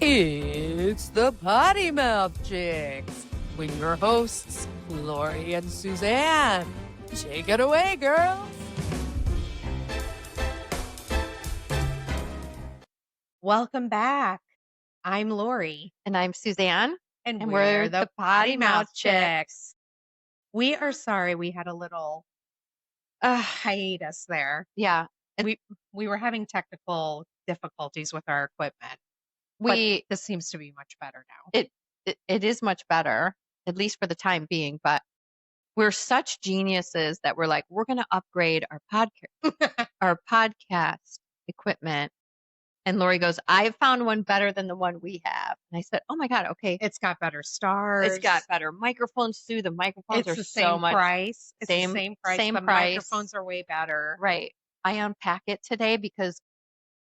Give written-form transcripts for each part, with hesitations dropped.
It's the Potty Mouth Chicks with your hosts, Lori and Suzanne. Take it away, girls. Welcome back. I'm Lori. And I'm Suzanne. And we're the Potty Mouth Chicks. We are sorry we had a little hiatus there. Yeah. We were having technical difficulties with our equipment. But this seems to be much better now. It is much better, at least for the time being, but we're such geniuses that we're like, we're going to upgrade our podcast equipment. And Lori goes, I found one better than the one we have. And I said, oh my God, okay. It's got better stars. It's got better microphones too. The microphones are so much price. It's the same price. Same the price. Microphones are way better. Right. I unpack it today because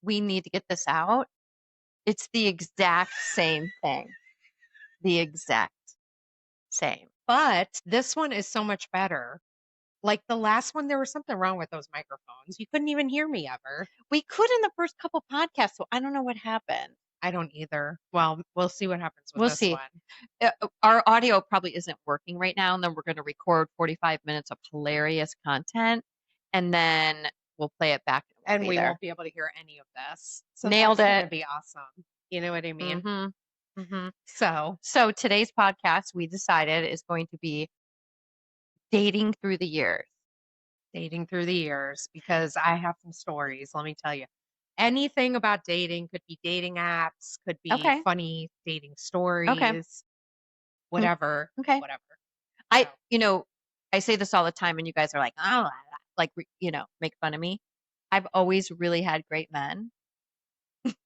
we need to get this out. It's the exact same thing. The exact same. But this one is so much better. Like the last one, there was something wrong with those microphones. You couldn't even hear me ever. We could in the first couple podcasts, so I don't know what happened. I don't either. Well, we'll see what happens with this one. Our audio probably isn't working right now, and then we're going to record 45 minutes of hilarious content, and then we'll play it back. And we won't be able to hear any of this. So Nailed that's it. Going to be awesome. You know what I mean? Mm-hmm. Mm-hmm. So today's podcast, we decided, is going to be dating through the years. Dating through the years, because I have some stories. Let me tell you. Anything about dating could be dating apps, could be funny dating stories, whatever. Okay. Whatever. I say this all the time and you guys are like, oh, make fun of me. I've always really had great men.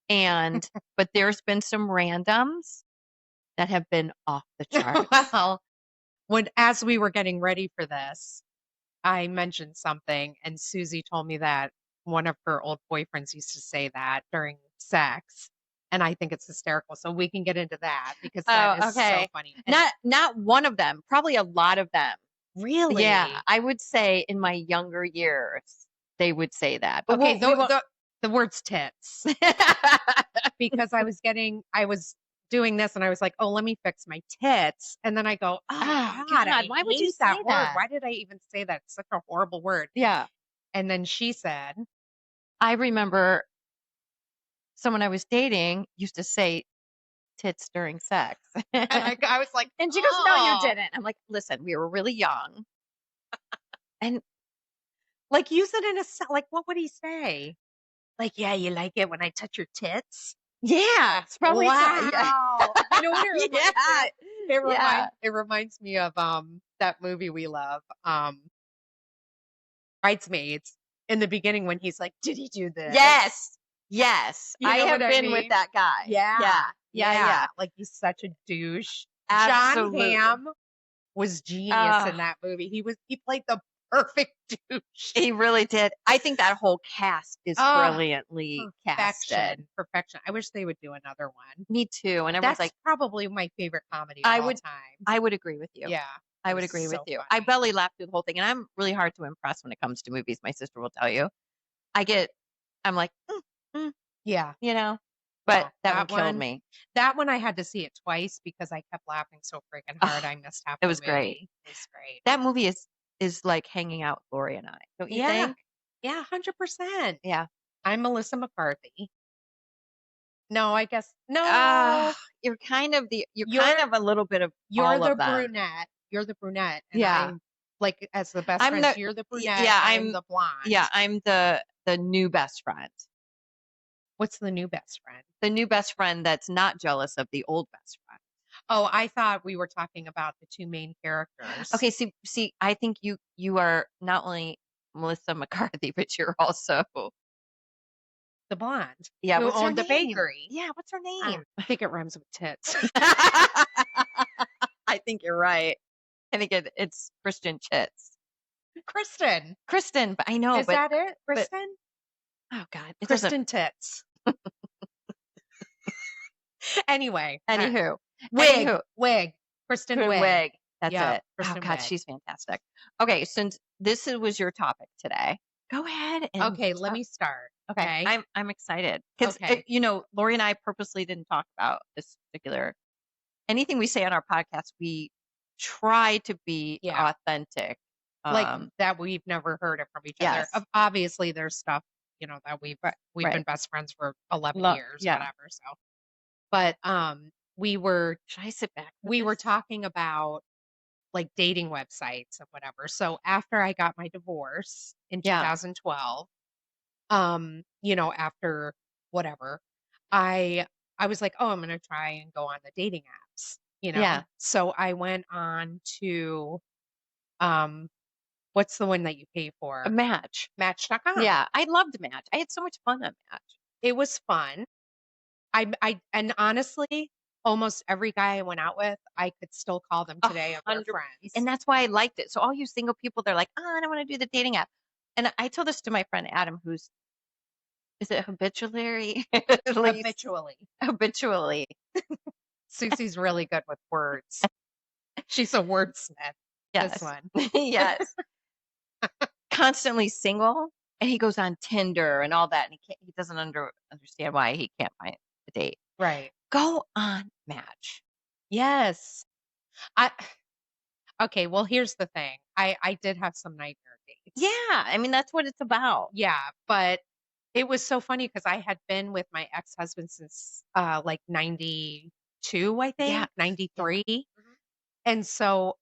But there's been some randoms that have been off the charts. Well, as we were getting ready for this, I mentioned something and Susie told me that one of her old boyfriends used to say that during sex. And I think it's hysterical. So we can get into that because that is so funny. And not one of them, probably a lot of them. Really? Yeah. I would say in my younger years, they would say that. But the word's tits. Because I was doing this and I was like, oh, let me fix my tits. And then I go, oh God, why would you say that word? that? Why did I even say that? It's such a horrible word. Yeah. And then she said, I remember someone I was dating used to say tits during sex. And I was like, and she goes, no, you didn't. I'm like, listen, we were really young. And like use it in like, what would he say? Like, yeah, you like it when I touch your tits? Yeah, it's probably wow. Yeah. You know what it reminds me? It reminds me of that movie we love, Bridesmaids. In the beginning, when he's like, "Did he do this?" Yes. I have been with that guy. Yeah. Like he's such a douche. Absolutely. John Hamm was genius in that movie. He played the perfect douche. He really did. I think that whole cast is brilliantly casted. Perfection. I wish they would do another one. Me too. And everyone's That's probably my favorite comedy of all time. I would agree with you. Yeah. I would agree with you. Funny. I belly laughed through the whole thing, and I'm really hard to impress when it comes to movies. My sister will tell you. I'm like, yeah, but that one killed me. That one I had to see it twice because I kept laughing so freaking hard. I missed half. It was great. It was great. That movie is like hanging out with Lori and I. Don't you think? Yeah, 100%. Yeah. I'm Melissa McCarthy. No, I guess no. You're kind of a little bit of you're the brunette. You're the brunette. And I'm like as the best friend. You're the brunette. Yeah, I'm the blonde. Yeah, I'm the new best friend. What's the new best friend? The new best friend that's not jealous of the old best friend. Oh, I thought we were talking about the two main characters. Okay, see, I think you are not only Melissa McCarthy, but you're also the blonde. Yeah, who owned the bakery. Yeah, what's her name? I think it rhymes with tits. I think you're right. I think it's Kristen Chitz. Kristen, but I know. Is that it? Kristen? Oh God, Kristen Tits. Anyway. Anywho. Wig. Kristen Wig. That's it. Kristen oh God, Wig. she's fantastic. Okay, since this was your topic today, go ahead. Okay, let me start. Okay. Okay. I'm excited because Okay. Lori and I purposely didn't talk about this particular anything we say on our podcast. We try to be Yeah. authentic. Like that we've never heard it from each other. Yes. Obviously, there's stuff, that we've Right. been best friends for 11 years, Yeah. whatever. So, but we were Should I sit back? we were talking about like dating websites and whatever. So after I got my divorce in Yeah. 2012, after whatever, I was like, oh, I'm gonna try and go on the dating apps, Yeah. So I went on to what's the one that you pay A for? Match. Match.com. Yeah. I loved Match. I had so much fun on Match. It was fun. And honestly, almost every guy I went out with, I could still call them today of their 100 friends. And that's why I liked it. So all you single people, they're like, oh, I don't want to do the dating app. And I told this to my friend Adam, is it habitually? Habitually. Susie's really good with words. She's a wordsmith. Yes. This one. Yes. Constantly single. And he goes on Tinder and all that. And he doesn't understand why he can't find a date. Right. Go on Match. Yes. Okay, well, here's the thing. I did have some nightmare dates. Yeah. I mean, that's what it's about. Yeah, but it was so funny because I had been with my ex-husband since like 92, I think, Yeah. 93. Mhm. And so,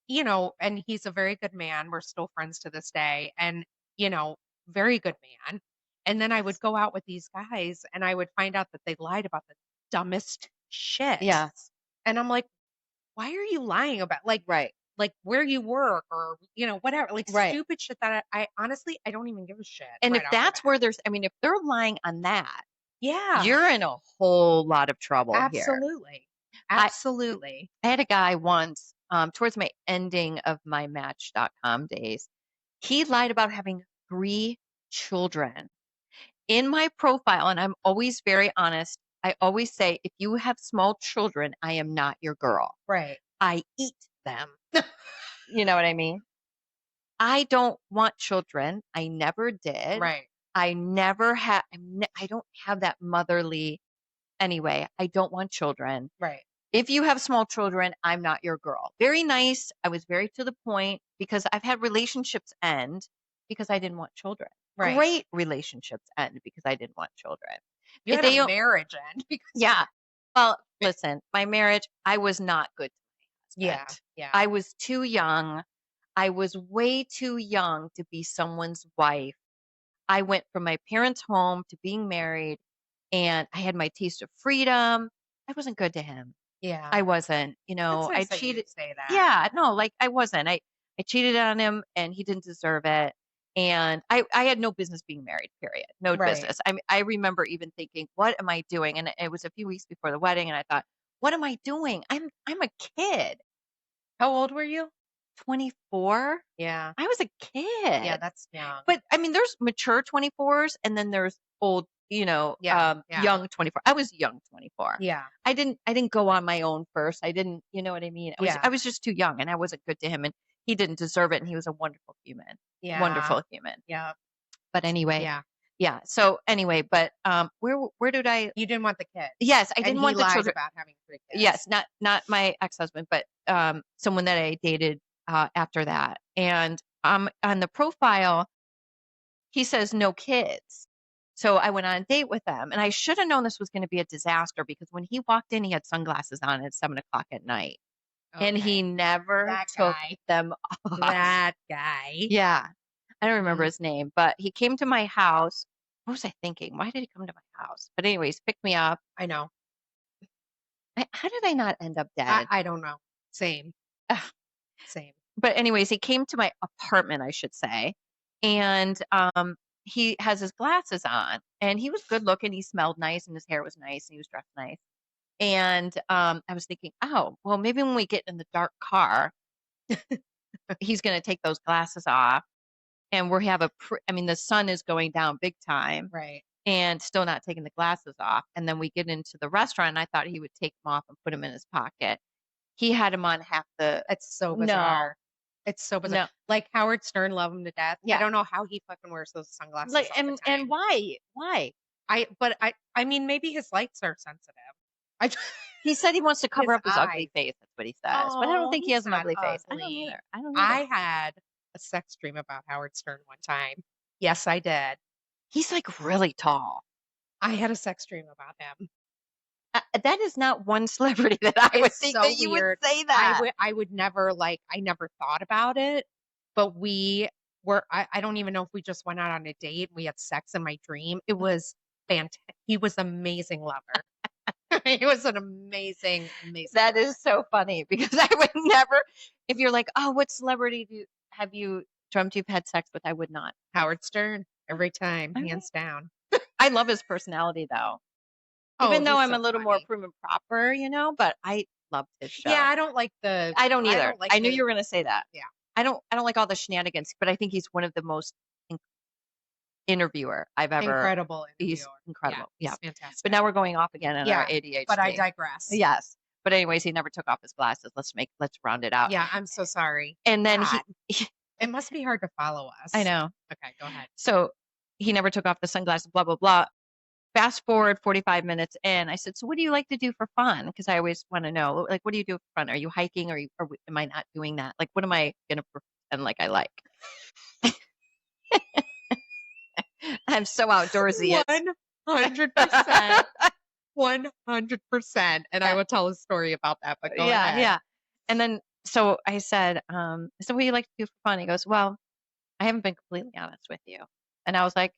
and he's a very good man. We're still friends to this day. And, very good man. And then I would go out with these guys and I would find out that they lied about the dumbest shit. Yes. And I'm like, why are you lying about Right. like where you work or, whatever, like Right. stupid shit that I honestly, I don't even give a shit. And right if off the that's bat. where if they're lying on that, Yeah, you're in a whole lot of trouble here. absolutely. I- Absolutely. I had a guy once, towards my ending of my Match.com days. He lied about having 3 children. In my profile, and I'm always very honest, I always say, if you have small children, I am not your girl. Right. I eat them. You know what I mean? I don't want children. I never did. Right. I never had, I don't have that motherly, anyway, I don't want children. Right. If you have small children, I'm not your girl. Very nice. I was very to the point because I've had relationships end because I didn't want children. Right. Great relationships end because I didn't want children. You If had they a don't- marriage end because Yeah. Well, listen, my marriage, I was not good to my husband. yeah. I was too young. I was way too young to be someone's wife. I went from my parents' home to being married, and I had my taste of freedom. I wasn't good to him. Yeah. I wasn't, That's I nice that you cheated. say that. Yeah, no, like I wasn't. I cheated on him and he didn't deserve it. And I had no business being married, period. No Right. business. I remember even thinking, what am I doing? And it was a few weeks before the wedding, and I thought, what am I doing? I'm a kid. How old were you? 24. Yeah. I was a kid. Yeah, that's young. But I mean, there's mature 24s and then there's old, Yeah. young 24. I was young 24. Yeah. I didn't go on my own first. I didn't, you know what I mean? Yeah. I was just too young and I wasn't good to him and he didn't deserve it and he was a wonderful human. Yeah. Wonderful human. Yeah. But anyway. Yeah. Yeah. So anyway, but where did I You didn't want the kid. Yes, I And didn't he want the lied children. about having 3 kids. Yes, not my ex-husband, but someone that I dated after that. And on the profile, he says no kids. So I went on a date with them, and I should have known this was going to be a disaster because when he walked in, he had sunglasses on at 7:00 at night, and he never That took guy. them off. That guy. Yeah, I don't remember Mhm. his name, but he came to my house. What was I thinking? Why did he come to my house? But anyways, picked me up. I know. How did I not end up dead? I don't know. Same. Ugh. Same. But anyways, he came to my apartment, I should say, and he has his glasses on, and he was good looking. He smelled nice, and his hair was nice, and he was dressed nice. And I was thinking, oh, well, maybe when we get in the dark car, he's going to take those glasses off, and we have the sun is going down big time, Right. and still not taking the glasses off. And then we get into the restaurant, and I thought he would take them off and put them in his pocket. He had them on half the. That's so bizarre. It's so bizarre. No. Like Howard Stern, love him to death. I Yeah. don't know how he fucking wears those sunglasses Like, all the time. and why? Why? I mean, maybe his lights are sensitive. I He said he wants to cover His up his ugly eyes. face. That's what he says. But I don't think he he's has an not ugly face. I don't ugly. either. I don't I either. had a sex dream about Howard Stern one time. Yes, I did. He's like really tall. I had a sex dream about him. That is not one celebrity that I would It's think so that you weird. would say that. I would never I never thought about it, but we were, I don't even know if we just went out on a date and we had sex in my dream. It was fantastic. He was an amazing lover. He was an amazing, amazing That lover. is so funny because I would never, if you're like, oh, what celebrity have you dreamt you've had sex with? I would not. Howard Stern every time, Okay. hands down. I love his personality though. Oh, Even though he's I'm so a little more funny. prim and proper, but I loved his show. Yeah, I don't like the. I don't either. like I knew the- you were going to say that. Yeah. I don't like all the shenanigans, but I think he's one of the most interviewer I've ever. Incredible. He's interviewer. incredible. Yeah. He's fantastic. But now we're going off again on our ADHD. But I digress. Yes. But anyways, he never took off his glasses. Let's round it out. Yeah, I'm so sorry. And then God. he It must be hard to follow us. I know. Okay, go ahead. So he never took off the sunglasses, blah, blah, blah. Fast forward 45 minutes in, I said, so what do you like to do for fun? Because I always want to know, like, what do you do for fun? Are you hiking or am I not doing that? Like, what am I going to pretend like I like? I'm so outdoorsy. 100%. 100%. And I will tell a story about that, but go ahead. Yeah. And then, so I said, what do you like to do for fun? He goes, well, I haven't been completely honest with you. And I was like,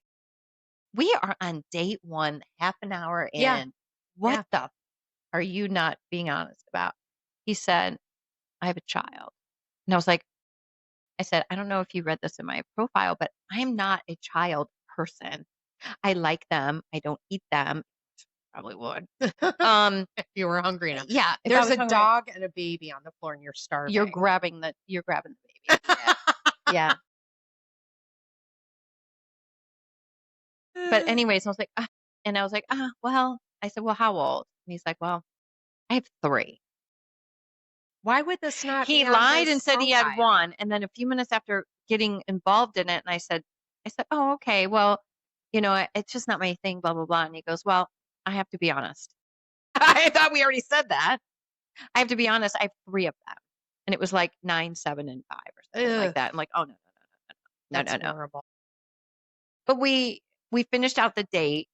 we are on date one, half an hour in. Yeah. What the are you not being honest about? He said, I have a child. And I said, I don't know if you read this in my profile, but I'm not a child person. I like them. I don't eat them. Probably would. If you were hungry enough. Yeah. If I There's was a hungry, dog and a baby on the floor and you're starving. You're grabbing the baby. Yeah. But anyways, I was like, well, I said, well, how old? And he's like, well, I have 3. Why would this not He be on lied his and said he had profile? 1. And then a few minutes after getting involved in it, and I said, oh, okay, well, it's just not my thing, blah, blah, blah. And he goes, well, I have to be honest. I thought we already said that. I have to be honest. I have 3 of them. And it was like 9, 7, and 5 or something like that. I'm like, oh, no. That's horrible. But we finished out the date.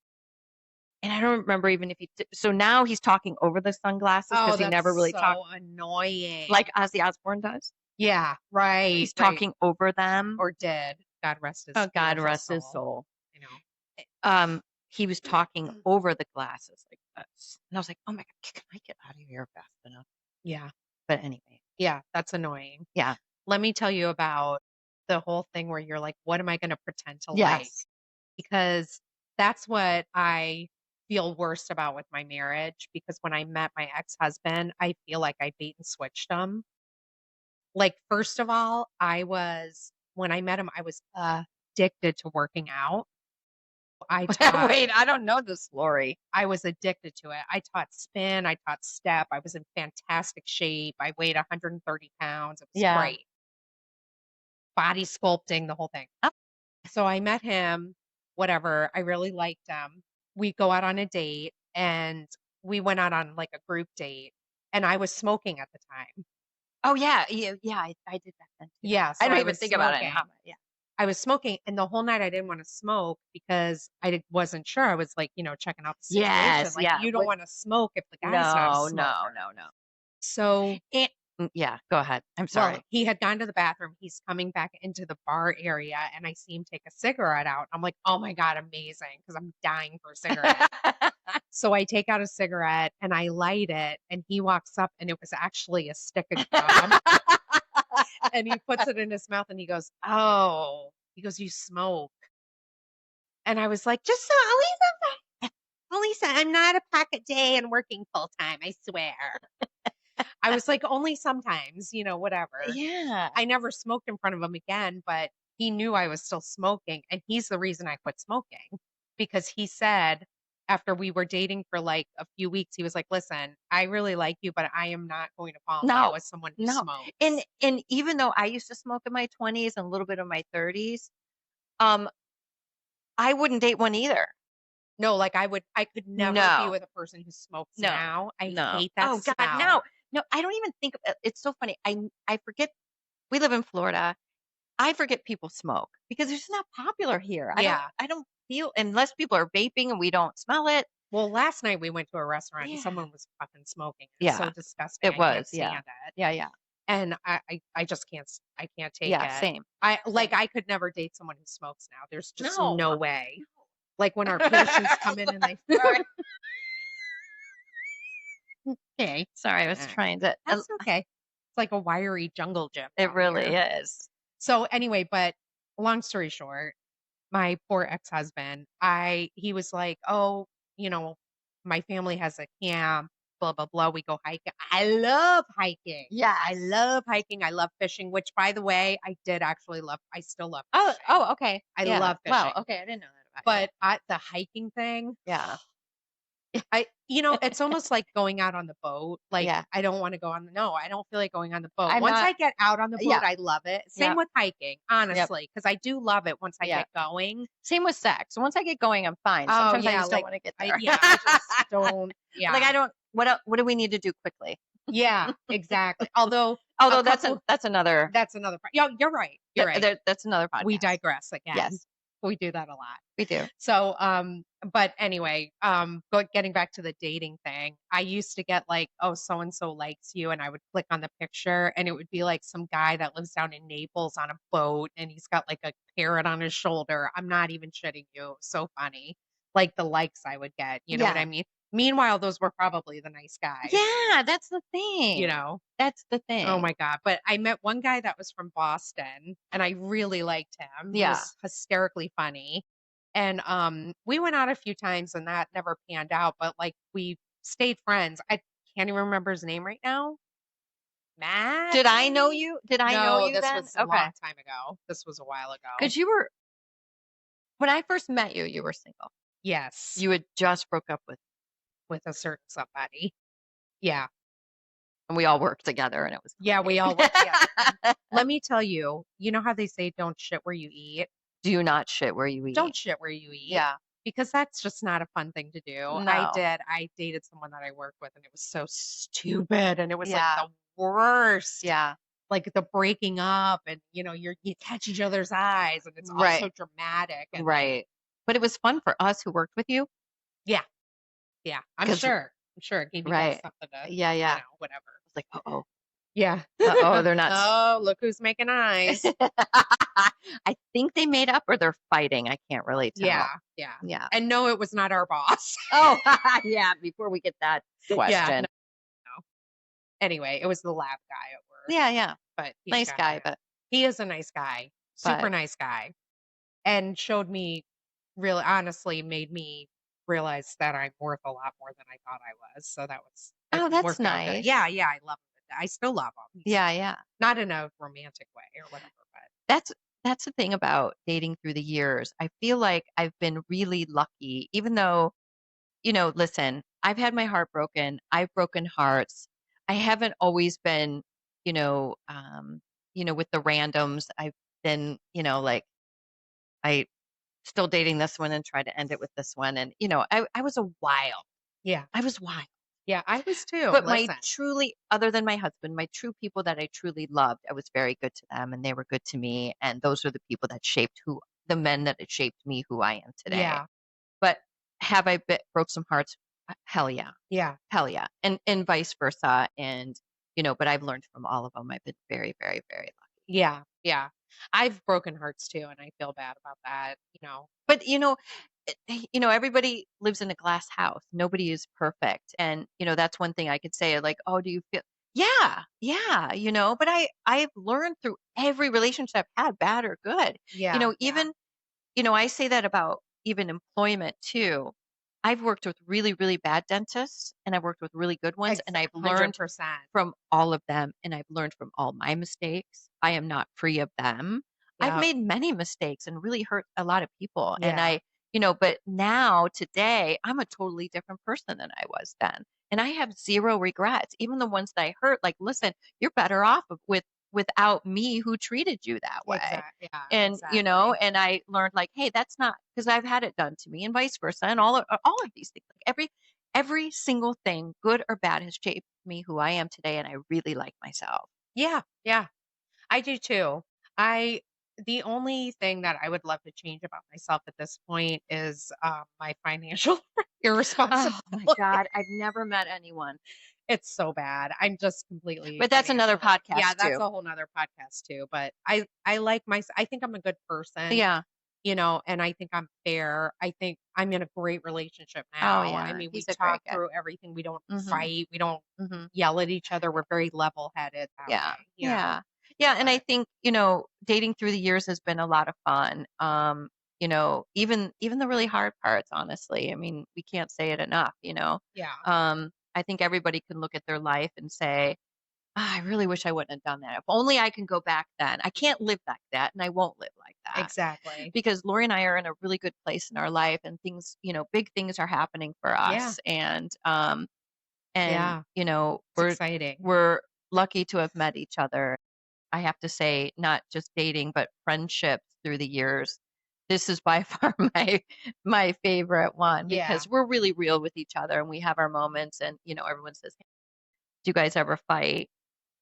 And I don't remember even if so now he's talking over the sunglasses because he never really talked. Annoying. Like Ozzy Osbourne does. Yeah, right. He's talking over them. Or did. God rest his Oh, God rest his soul. I know. He was talking over the glasses like this. And I was like, oh my God, can I get out of here fast enough? Yeah. But anyway. Yeah, that's annoying. Yeah. Let me tell you about the whole thing where you're like, what am I going to pretend to like? Yes. Because that's what I feel worst about with my marriage. Because when I met my ex-husband, I feel like I bait and switched him. Like, first of all, when I met him, I was addicted to working out. Wait, I don't know this, Lori. I was addicted to it. I taught spin. I taught step. I was in fantastic shape. I weighed 130 pounds. It was great. Body sculpting, the whole thing. Oh. So I met him, whatever. I really liked him. We go out on a date and we went out on like a group date and I was smoking at the time. Oh, yeah. I did that then. Yeah. So I don't even think about it. Yeah. I was smoking and the whole night I didn't want to smoke because I wasn't sure. I was like, checking out the situation. Yes, like, you don't want to smoke if the guy's not a smoker. No. So yeah, go ahead. I'm sorry. Well, he had gone to the bathroom. He's coming back into the bar area and I see him take a cigarette out. I'm like, oh my God, amazing. Because I'm dying for a cigarette. So I take out a cigarette and I light it and he walks up and it was actually a stick of gum. And he puts it in his mouth and he goes, oh, you smoke. And I was like, just so Elisa, I'm not a pack a day and working full time. I swear. I was like, only sometimes, whatever. Yeah. I never smoked in front of him again, but he knew I was still smoking. And he's the reason I quit smoking because he said, after we were dating for like a few weeks, he was like, "Listen, I really like you, but I am not going to fall in love No, with someone who no. smokes." And even though I used to smoke in my 20s and a little bit of my 30s, um, I wouldn't date one either. No, like I could never be No, with a person who smokes no, now. I no. hate that Oh God, smell. no, no. I don't even think of it. It's so funny. I forget. We live in Florida. I forget people smoke because it's just not popular here. Yeah. I don't feel unless people are vaping and we don't smell it. Well, last night we went to a restaurant and Yeah. someone was fucking smoking. It was so Yeah, disgusting. it I was. can't Yeah, stand it. yeah, yeah, And I just can't I can't take yeah. it. Same. I like Same. I could never date someone who smokes now. There's just No. no way. Like when our patients come in and they Sorry. okay. Sorry, I was Uh, trying to. That's okay. It's like a wiry jungle gym It out really here. is. So anyway, but long story short, my poor ex-husband, he was like, "Oh, you know, my family has a camp, blah blah blah. We go hiking. I love hiking. Yeah. I love hiking. I love fishing, which by the way, I still love Oh, fishing. oh, okay. I Yeah. love Wow. fishing. Okay, I didn't know that about you. But the hiking thing, Yeah. it's almost like going out on the boat. Like Yeah. I don't want to go on no, I don't feel like going on the boat. I'm Once not. I get out on the boat, Yeah. I love it. Same Yep. with hiking, honestly, because I do love it once I Yeah. get going. Same with sex. Once I get going, I'm fine. Oh Sometimes I yeah, just don't like want to get I there. yeah, I just don't. Yeah, Like I don't. What do we need to do quickly? yeah, exactly. Although Although that's another another. Yeah, you're right. You're right. that's another podcast. We digress again. Yes, We do that a lot. we do. So, but anyway, getting back to the dating thing, I used to get like, oh, so and so likes you, and I would click on the picture, and it would be like some guy that lives down in Naples on a boat, and he's got like a parrot on his shoulder. I'm not even shitting you. So funny, like the likes I would get. You know what Yeah. I mean? Meanwhile, those were probably the nice guys. Yeah, that's the thing. You know? That's the thing. Oh my God. But I met one guy that was from Boston and I really liked him. He Yeah. was hysterically funny. And we went out a few times and that never panned out, but like we stayed friends. I can't even remember his name right now. Matt? Did I know maybe? you? Did I know No, you this then? was a long time ago. This was a while ago. Because you were when I first met you, you were single. Yes. You had just broke up with a certain somebody. Yeah. and we all worked together, and it was Yeah, we all worked together. Let me tell you, you know how they say don't shit where you eat? do not shit where you eat. Don't shit where you eat. Yeah. Because that's just not a fun thing to do. No. I dated someone that I worked with and it was so stupid and it was Yeah. like the worst. Yeah. Like the breaking up and you catch each other's eyes and it's all Right. so dramatic. And Right. But it was fun for us who worked with you. yeah. I'm 'Cause- sure. I'm sure it gave you guys Right. something to Yeah, yeah. whatever. It's like, uh-oh. Yeah. Uh-oh, they're not Oh, look who's making eyes. I think they made up or they're fighting. I can't really tell. Yeah. Yeah. And no, it was not our boss. Oh, yeah. Before we get that question. no. Anyway, it was the lab guy at work. Yeah, yeah. But he's Nice got guy, it. but He is a nice guy, super But- nice guy, and showed me really honestly made me realize that I'm worth a lot more than I thought I was. So that was it Oh, that's worked out good. nice. Yeah, I love him. I still love him. He's yeah, yeah. not in a romantic way or whatever, but That's the thing about dating through the years. I feel like I've been really lucky, even though, listen, I've had my heart broken. I've broken hearts. I haven't always been, with the randoms. I've been, like I still dating this one and tried to end it with this one. And, I was a wild. yeah, I was wild. yeah, I was too. But Listen. other than my husband, my true people that I truly loved, I was very good to them and they were good to me. And those are the people that shaped the men that shaped me who I am today. Yeah, But have I broke some hearts? Hell yeah. yeah, Hell yeah. And vice versa. And, but I've learned from all of them. I've been very, very, very lucky. yeah. I've broken hearts too, and I feel bad about that. But, everybody lives in a glass house. Nobody is perfect. And, that's one thing I could say like, oh, do you feel? Yeah. But I've learned through every relationship I've had, bad or good. Yeah, Even, I say that about even employment too. I've worked with really, really bad dentists and I've worked with really good ones and I've learned 100%. from all of them and I've learned from all my mistakes. I am not free of them. I've Yeah. made many mistakes and really hurt a lot of people. And Yeah. but now today I'm a totally different person than I was then. And I have zero regrets, even the ones that I hurt. Like, listen, you're better off without me who treated you that way. Exactly. Yeah, And, exactly. and I learned like, hey, that's not because I've had it done to me and vice versa. And all of these things, like every single thing, good or bad, has shaped me who I am today. And I really like myself. Yeah, yeah. I do too. I the only thing that I would love to change about myself at this point is my financial irresponsibility. Oh my God. I've never met anyone. It's so bad. I'm just completely But that's another financially. Yeah, podcast that's too. a whole nother podcast too. But I like I think I'm a good person, Yeah. and I think I'm fair. I think I'm in a great relationship Oh now. yeah. I mean, we He's a talk great guy. through everything. We don't Hmm. fight. We don't Hmm. yell at each other. We're very level-headed that Yeah. way, Yeah. Yeah. And I But think, dating through the years has been a lot of fun. Even the really hard parts, honestly. I mean, we can't say it enough. yeah. I think everybody can look at their life and say, "Ah, I really wish I wouldn't have done that. If only I can go back then. I can't live like that and I won't live like that Exactly. because Lori and I are in a really good place in our life and things, big things are happening for Yeah. us. And It's exciting. we're lucky to have met each other. I have to say, not just dating, but friendships through the years. This is by far my favorite one Yeah. because we're really real with each other and we have our moments and everyone says, "Hey, do you guys ever fight?"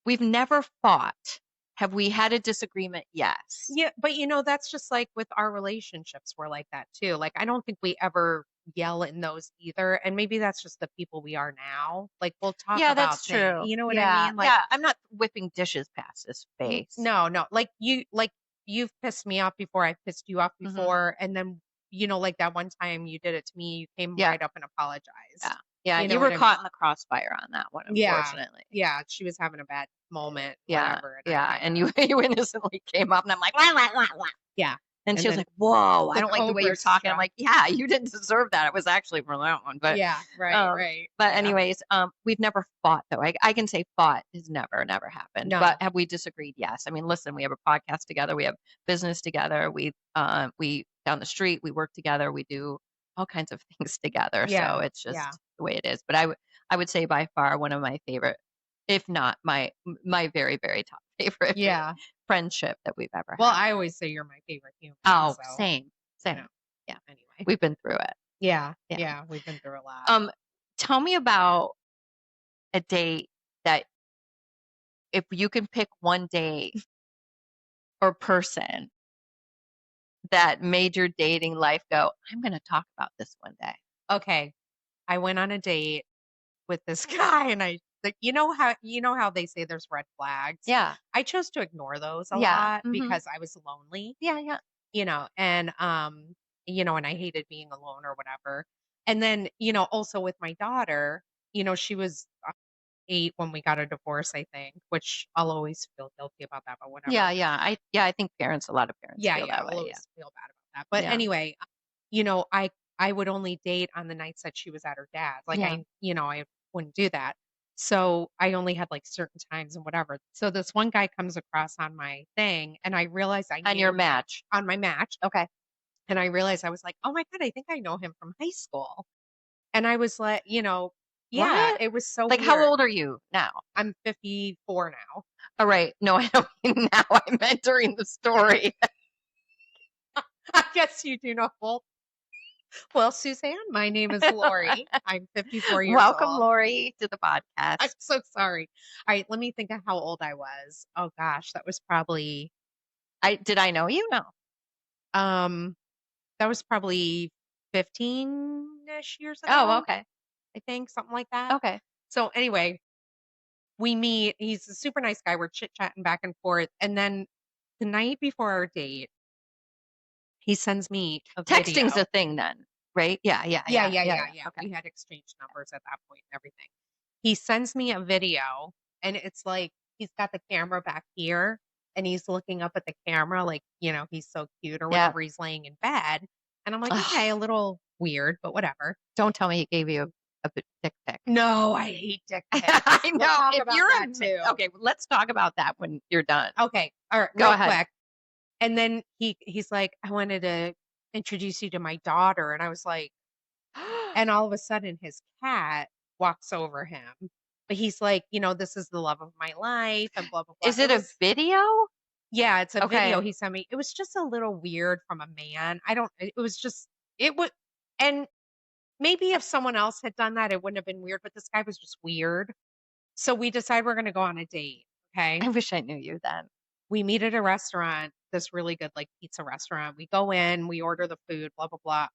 We've never fought. Have we had a disagreement? Yes. Yeah, but that's just like with our relationships, we're like that too. Like, I don't think we ever yell in those either. And maybe that's just the people we are now. Like, we'll talk Yeah, about that's things. true. You know what I Yeah. mean? Like, Yeah. I'm not whipping dishes past his face. no, no. Like you've pissed me off before, I've pissed you off Mhm. before, and then like that one time you did it to me, you came Yeah. right up and apologized. Yeah. Yeah. You know You were what I caught mean? in the crossfire on that one, Yeah. unfortunately. Yeah, she was having a bad moment, Yeah. whatever, and I Yeah. kind And of you innocently came up and I'm like, wah, wah, wah, wah. yeah. And And she was then like, whoa, I the don't like the way you're cobra talking. I'm struck. like, yeah, you didn't deserve that. It was actually for that one. But Yeah, right. but Yeah. anyways, we've never fought though. I can say fought has never happened. No. But have we disagreed? Yes. I mean, listen, we have a podcast together, we have business together, we down the street, we work together, we do all kinds of things together. Yeah. So it's just Yeah. the way it is. But I would say by far one of my favorite, if not my very, very top favorite Yeah. friendship that we've ever Well, had. I always say you're my favorite human. Oh, So, same. you know, Yeah. anyway. We've been through it. Yeah. Yeah. Yeah. We've been through a lot. Tell me about a date that if you can pick one date or person that made your dating life go, I'm going to talk about this one day. Okay. I went on a date with this guy and I like how they say there's red flags. Yeah. I chose to ignore those a Yeah. lot Mhm. because I was lonely, Yeah. and and I hated being alone or whatever. And then, also with my daughter, she was 8 when we got a divorce, I think, which I'll always feel guilty about that, but whatever. Yeah. I think a lot of parents Yeah, feel yeah, that I'll way. Yeah. always feel bad about that. But Yeah. anyway, I would only date on the nights that she was at her dad's. Like Yeah. I wouldn't do that. So I only had like certain times and whatever. So this one guy comes across on my thing and I realized I On knew your him match. on my match. Okay. And I realized I was like, oh my God, I think I know him from high school. And I was like, yeah, What? it was so Like, weird. how old are you now? I'm 54 now. All right. No, I don't mean now. I meant during the story. I guess you do know both. Well, Suzanne, my name is Lori. I'm 54 years Welcome, old. Lori, to the I'm podcast. so sorry. All right, let me think of how old I was. Oh gosh, that was probably Did I know you? No. um that was probably 15-ish years ago. Oh, okay. I think something like that. Okay. So anyway, we meet. He's a super nice guy. We're chit-chatting back and forth. And then the night before our date, he sends me a Texting's video. a thing then, right? Yeah. Yeah. Okay. We had exchanged numbers at that point and everything. He sends me a video and it's like he's got the camera back here and he's looking up at the camera like, he's so cute or Yeah. whatever. He's laying in bed. And I'm like, Ugh. okay, a little weird, but whatever. Don't tell me he gave you a dick pic. No, I hate dick pics. I We'll know. talk If about you're that too. okay, let's talk about that when you're done. Okay. All right. Go real ahead. quick. And then he's like, I wanted to introduce you to my daughter. And I was like, and all of a sudden his cat walks over him. But he's like, this is the love of my life and blah, blah, blah. Is it a video? Yeah, it's a video Okay. he sent me. It was just a little weird from a man. It was just, it would, and maybe if someone else had done that, it wouldn't have been weird, but this guy was just weird. So we decide we're going to go on a date. Okay. I wish I knew you then. We meet at a restaurant, this really good like pizza restaurant. We go in, we order the food, blah, blah, blah.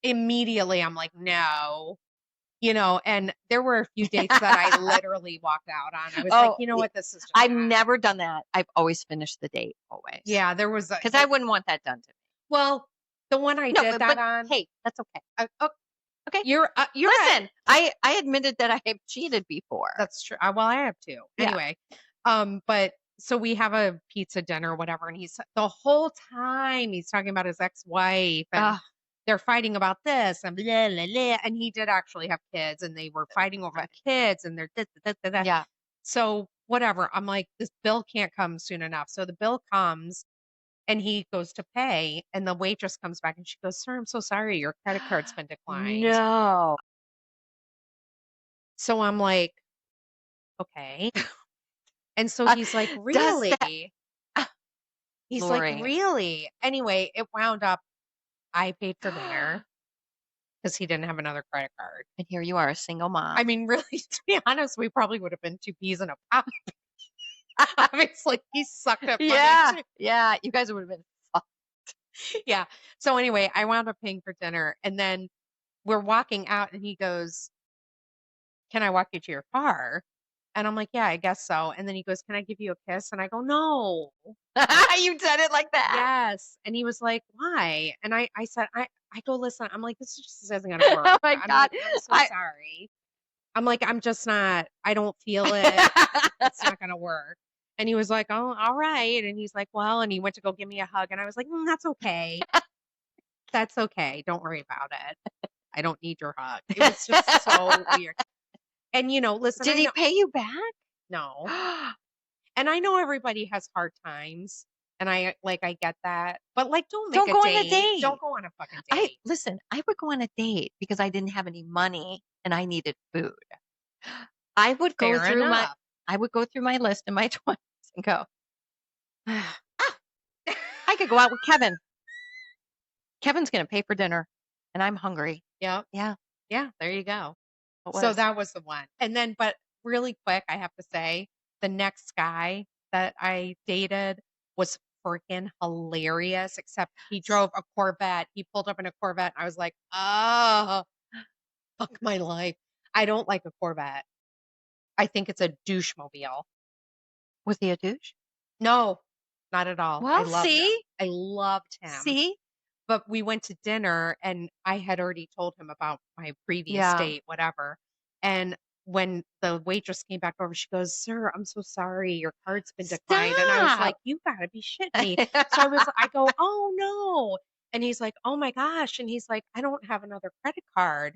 Immediately, I'm like, no, and there were a few dates that I literally walked out on. I was like, you know what, this is just I've bad. never done that. I've always finished the date, always. Yeah, there was Because I wouldn't want that done to me. well, the one I did that on. Hey, that's okay. Okay. You're Listen, I admitted that I have cheated before. That's true. Well, I have too. Yeah. Anyway, but so we have a pizza dinner or whatever, and he's the whole time he's talking about his ex-wife and they're fighting about this and blah, blah, blah. And he did actually have kids, and they were fighting over the kids, and they're Yeah. So whatever. I'm like, this bill can't come soon enough. So the bill comes, and he goes to pay, and the waitress comes back, and she goes, "Sir, I'm so sorry, your credit card's been declined." No. So I'm like, okay. And so he's like, really? He's Lori. like, really? Anyway, it wound up, I paid for dinner because he didn't have another credit card. And here you are, a single mom. I mean, really, to be honest, we probably would have been 2 peas in a pod. Obviously, he sucked up money too. Yeah, you guys would have been fucked. Yeah. So anyway, I wound up paying for dinner, and then we're walking out, and he goes, "Can I walk you to your car?" And I'm like, "Yeah, I guess so." And then he goes, "Can I give you a kiss?" And I go, "No." You said it like that. Yes. And he was like, "Why?" And I said, I go, "Listen," I'm like, "This just isn't going to work." Oh my I'm God. like, "I'm so sorry." I'm like, "I'm just not, I don't feel it. It's not going to work." And he was like, "Oh, all right." And he's like, "Well," and he went to go give me a hug. And I was like, "That's okay. That's okay. Don't worry about it. I don't need your hug." It was just so weird. And, listen. Did he pay you back? No. And I know everybody has hard times, and I get that. But don't make Don't a go date. on a date. Don't go on a fucking date. Listen, I would go on a date because I didn't have any money and I needed food. I would go Fair through enough. my list in my 20s and go, I could go out with Kevin. Kevin's going to pay for dinner and I'm hungry. Yep. Yeah. Yeah, there you go. It So was. that was the one. And then, but really quick, I have to say, the next guy that I dated was freaking hilarious, except he drove a Corvette. He pulled up in a Corvette, and I was like, oh, fuck my life. I don't like a Corvette. I think it's a douche mobile. Was he a douche? No, not at all. Well, see? I loved him. See? But we went to dinner, and I had already told him about my previous Yeah. date, whatever. And when the waitress came back over, she goes, "Sir, I'm so sorry. Your card's been declined." And I was like, "You gotta be shitting me." So I go, "Oh no." And he's like, "Oh my gosh." And he's like, "I don't have another credit card."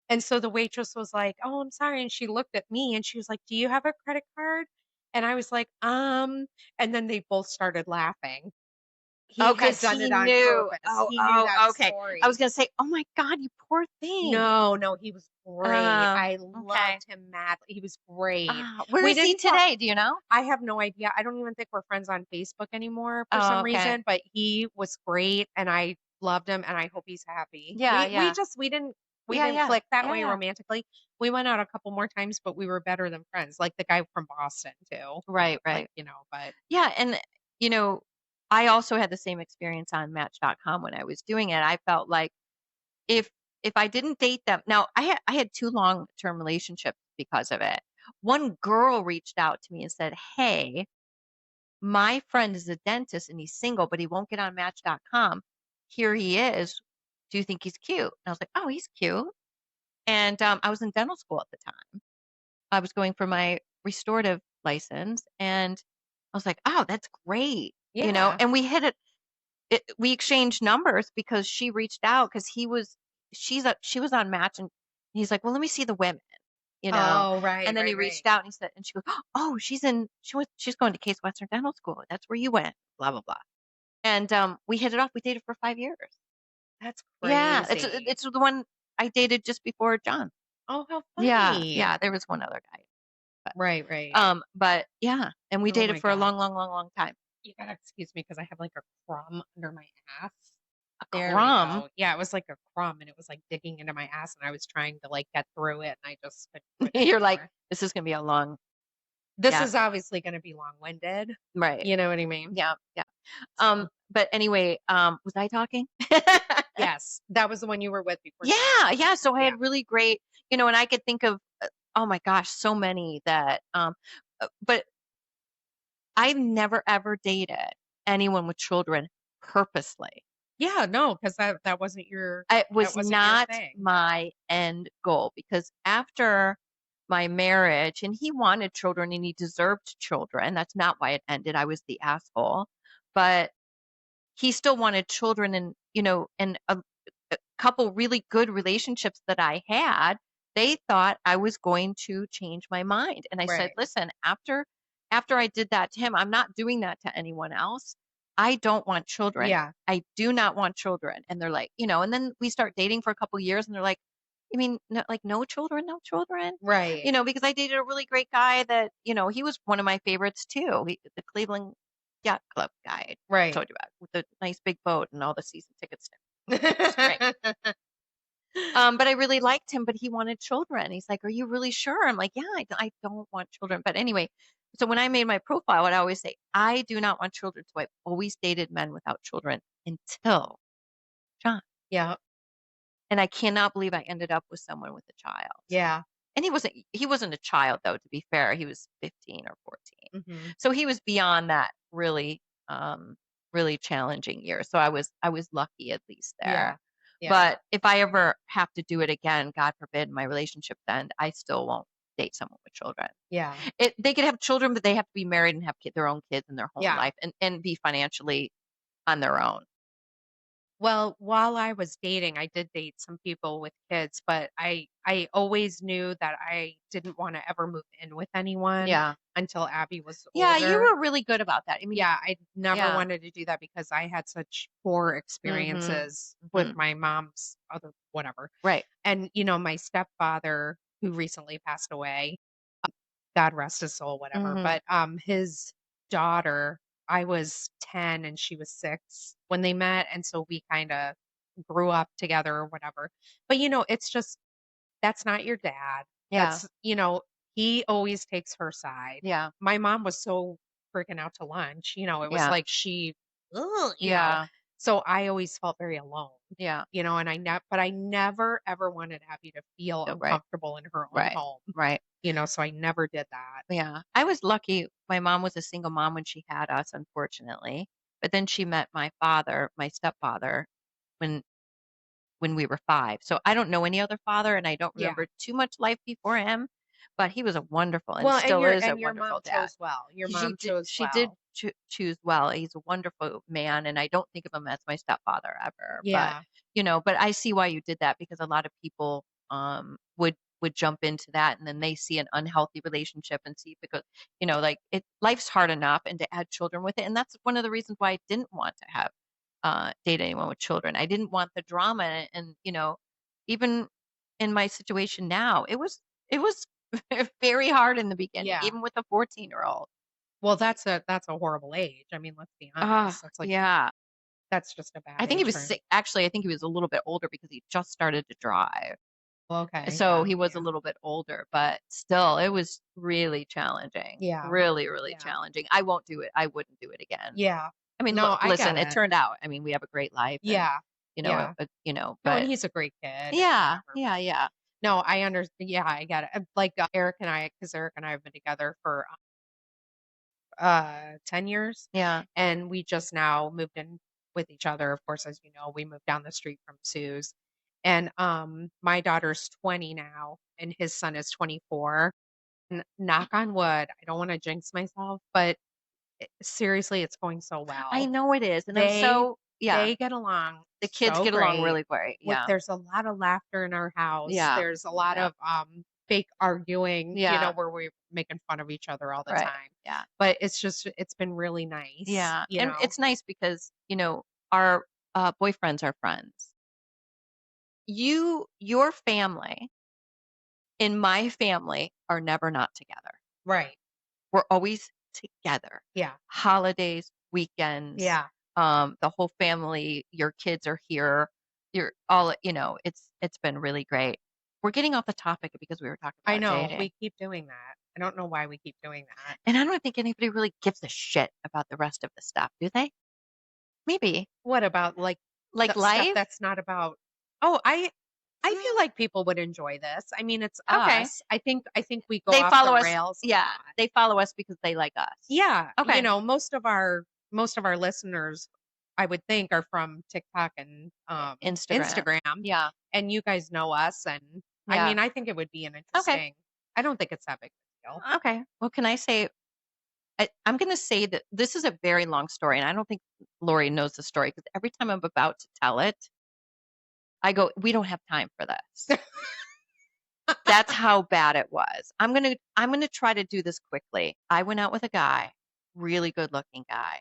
And so the waitress was like, "Oh, I'm sorry." And she looked at me and she was like, "Do you have a credit card?" And I was like, and then they both started laughing. He had 'cause done he it on knew. purpose. Oh, He knew that okay. story. I was going to say, oh my God, you poor thing. No, he was great. I okay. loved him madly. He was great. Where We is he didn't talk- today? Do you know? I have no idea. I don't even think we're friends on Facebook anymore for Oh, some okay. reason, but he was great and I loved him and I hope he's happy. Yeah, We yeah. we didn't Yeah. click that Yeah, way yeah. romantically. We went out a couple more times, but we were better than friends. Like the guy from Boston too. Right. Like, but Yeah, and I also had the same experience on Match.com when I was doing it. I felt like if I didn't date them, now I had 2 long-term relationships because of it. One girl reached out to me and said, "Hey, my friend is a dentist and he's single, but he won't get on Match.com. Here he is. Do you think he's cute?" And I was like, "Oh, he's cute." And I was in dental school at the time. I was going for my restorative license, and I was like, "Oh, that's great." yeah. And we hit it. We exchanged numbers because she reached out because she was on Match, and he's like, "Well, let me see the women." Oh, right. And then he right, reached out and he said, and she goes, "Oh, she's going to Case Western Dental School. That's where you went." Blah blah blah. And we hit it off. We dated for 5 years. That's Yeah, crazy. it's the one I dated just before John. Oh, how Yeah, funny. yeah, there was one other guy. Right, right. But yeah, and we Oh dated my for a God. long time. You gotta excuse me because I have like a crumb under my ass. A There we crumb. go. Yeah, it was like a crumb and it was like digging into my ass and I was trying to like get through it and I just couldn't do it You're like, anymore. this is gonna be a long, This yeah, is obviously gonna be long-winded. right. You know what I mean? Yeah, yeah. So But anyway, was I talking? yes, that was the one you were with before Yeah, John. yeah. So I Yeah. had really great, and I could think of, oh my gosh, so many that, but I've never ever dated anyone with children purposely. Yeah, no, because that wasn't It that was wasn't your not thing. my end goal because after my marriage, and he wanted children and he deserved children. That's not why it ended. I was the asshole. But he still wanted children, and and a couple really good relationships that I had, they thought I was going to change my mind. And I said, Right. listen, after I did that to him, I'm not doing that to anyone else. I don't want children. Yeah. I do not want children. And they're like, and then we start dating for a couple years and they're like, you mean like no children, no children? Right. Because I dated a really great guy that, he was one of my favorites too. The Cleveland Yacht Club guy I Right. told you about with the nice big boat and all the season tickets. It's great. But I really liked him, but he wanted children. He's like, "Are you really sure?" I'm like, "Yeah, I don't want children." But anyway, so when I made my profile, I'd always say, "I do not want children." So I've always dated men without children until John. Yeah. And I cannot believe I ended up with someone with a child. Yeah. And he wasn't a child though, to be fair. He was 15 or 14. Hmm. So he was beyond that really challenging year. So I was lucky at least Yeah. there. Yeah. But if I ever have to do it again, God forbid, my relationship end, I still won't date someone with children. Yeah. They could have children, but they have to be married and have their own kids in their home Yeah. life and be financially on their own. Well, while I was dating, I did date some people with kids, but I always knew that I didn't want to ever move in with anyone Yeah. until Abby was Yeah, you older. were really good about that. I mean, Yeah, I never yeah. wanted to do that because I had such poor Mhm. experiences with my mom's other whatever. Right. And my stepfather who recently passed away, God rest his soul, whatever. Mhm. But his daughter, I was 10 and she was 6 when they met, and so we kind of grew up together or whatever. But it's just that's not your dad. Yeah. That's he always takes her side. Yeah. My mom was so freaking out to lunch. It was Yeah. like she, ugh, Yeah. So I always felt very alone. Yeah. And but I never ever wanted Abby to feel Right. uncomfortable in her own Right. home. Right. So I never did that. Yeah. I was lucky. My mom was a single mom when she had us, unfortunately. But then she met my father, my stepfather, when when we were 5. So I don't know any other father, and I don't Yeah. remember too much life before him. But he was a wonderful, and Well, still is a and your wonderful mom dad. chose well. Your She mom did. chose She did well. choose well. He's a wonderful man, and I don't think of him as my stepfather ever. Yeah. But I see why you did that because a lot of people would jump into that, and then they see an unhealthy relationship and see because like life's hard enough, and to add children with it, and that's one of the reasons why I didn't want to have date anyone with children. I didn't want the drama, and even in my situation now, it was very hard in the beginning, Yeah. even with a 14-year-old. Well, that's a horrible age. I mean, let's be honest. That's like Yeah. that's just a bad I think he age was for sick. Actually, I think he was a little bit older because he just started to drive. Okay. So Yeah. he was a Yeah. little bit older, but still, it was really challenging. Yeah. Really, really Yeah. challenging. I won't do it. I wouldn't do it again. Yeah. I mean, No, look, I listen, get it it. turned out. I mean, we have a great life, and Yeah. Yeah. No, and but he's a great kid and yeah, whatever. yeah. No, I understand. Yeah, I get it. Like Eric and I, because Eric and I have been together for 10 years, Yeah. and we just now moved in with each other. Of course, as you know, we moved down the street from Sue's, and my daughter's 20 now, and his son is 24. And knock on wood, I don't want to jinx myself, but seriously, it's going so I well. know it is, and I'm They so yeah. they get along The kids so get along great. really great. Yeah. There's a lot of laughter in our house. Yeah. There's a lot Yeah. of fake arguing, Yeah. where we're making fun of each other all the Right. time. Yeah. But it's been really nice. Yeah. And it's nice because, our boyfriends are friends. your family and my family are never not together. Right. We're always together. Yeah. Holidays, weekends, Yeah. the whole family, your kids are here. You're all, it's been really great. We're getting off the topic because we were talking I about know. dating. We keep doing that. I don't know why we keep doing that. And I don't think anybody really gives a shit about the rest of the stuff, do they? Maybe. What about like Like stuff life? that's not about? Oh, I feel like people would enjoy this. I mean, it's Okay. us. I think we go They off follow the us. rails a Yeah. lot. They follow us because they like us. Yeah. Okay. You know, most of our listeners, I would think, are from TikTok and Instagram. Yeah. And you guys know us, and I Yeah. mean, I think it would be an interesting. I don't think it's that big of a deal. Okay. Well, can I say, I'm going to say that this is a very long story, and I don't think Lori knows the story because every time I'm about to tell it, I go, we don't have time for this. That's how bad it was. I'm gonna try to do this quickly. I went out with a guy, really good looking guy.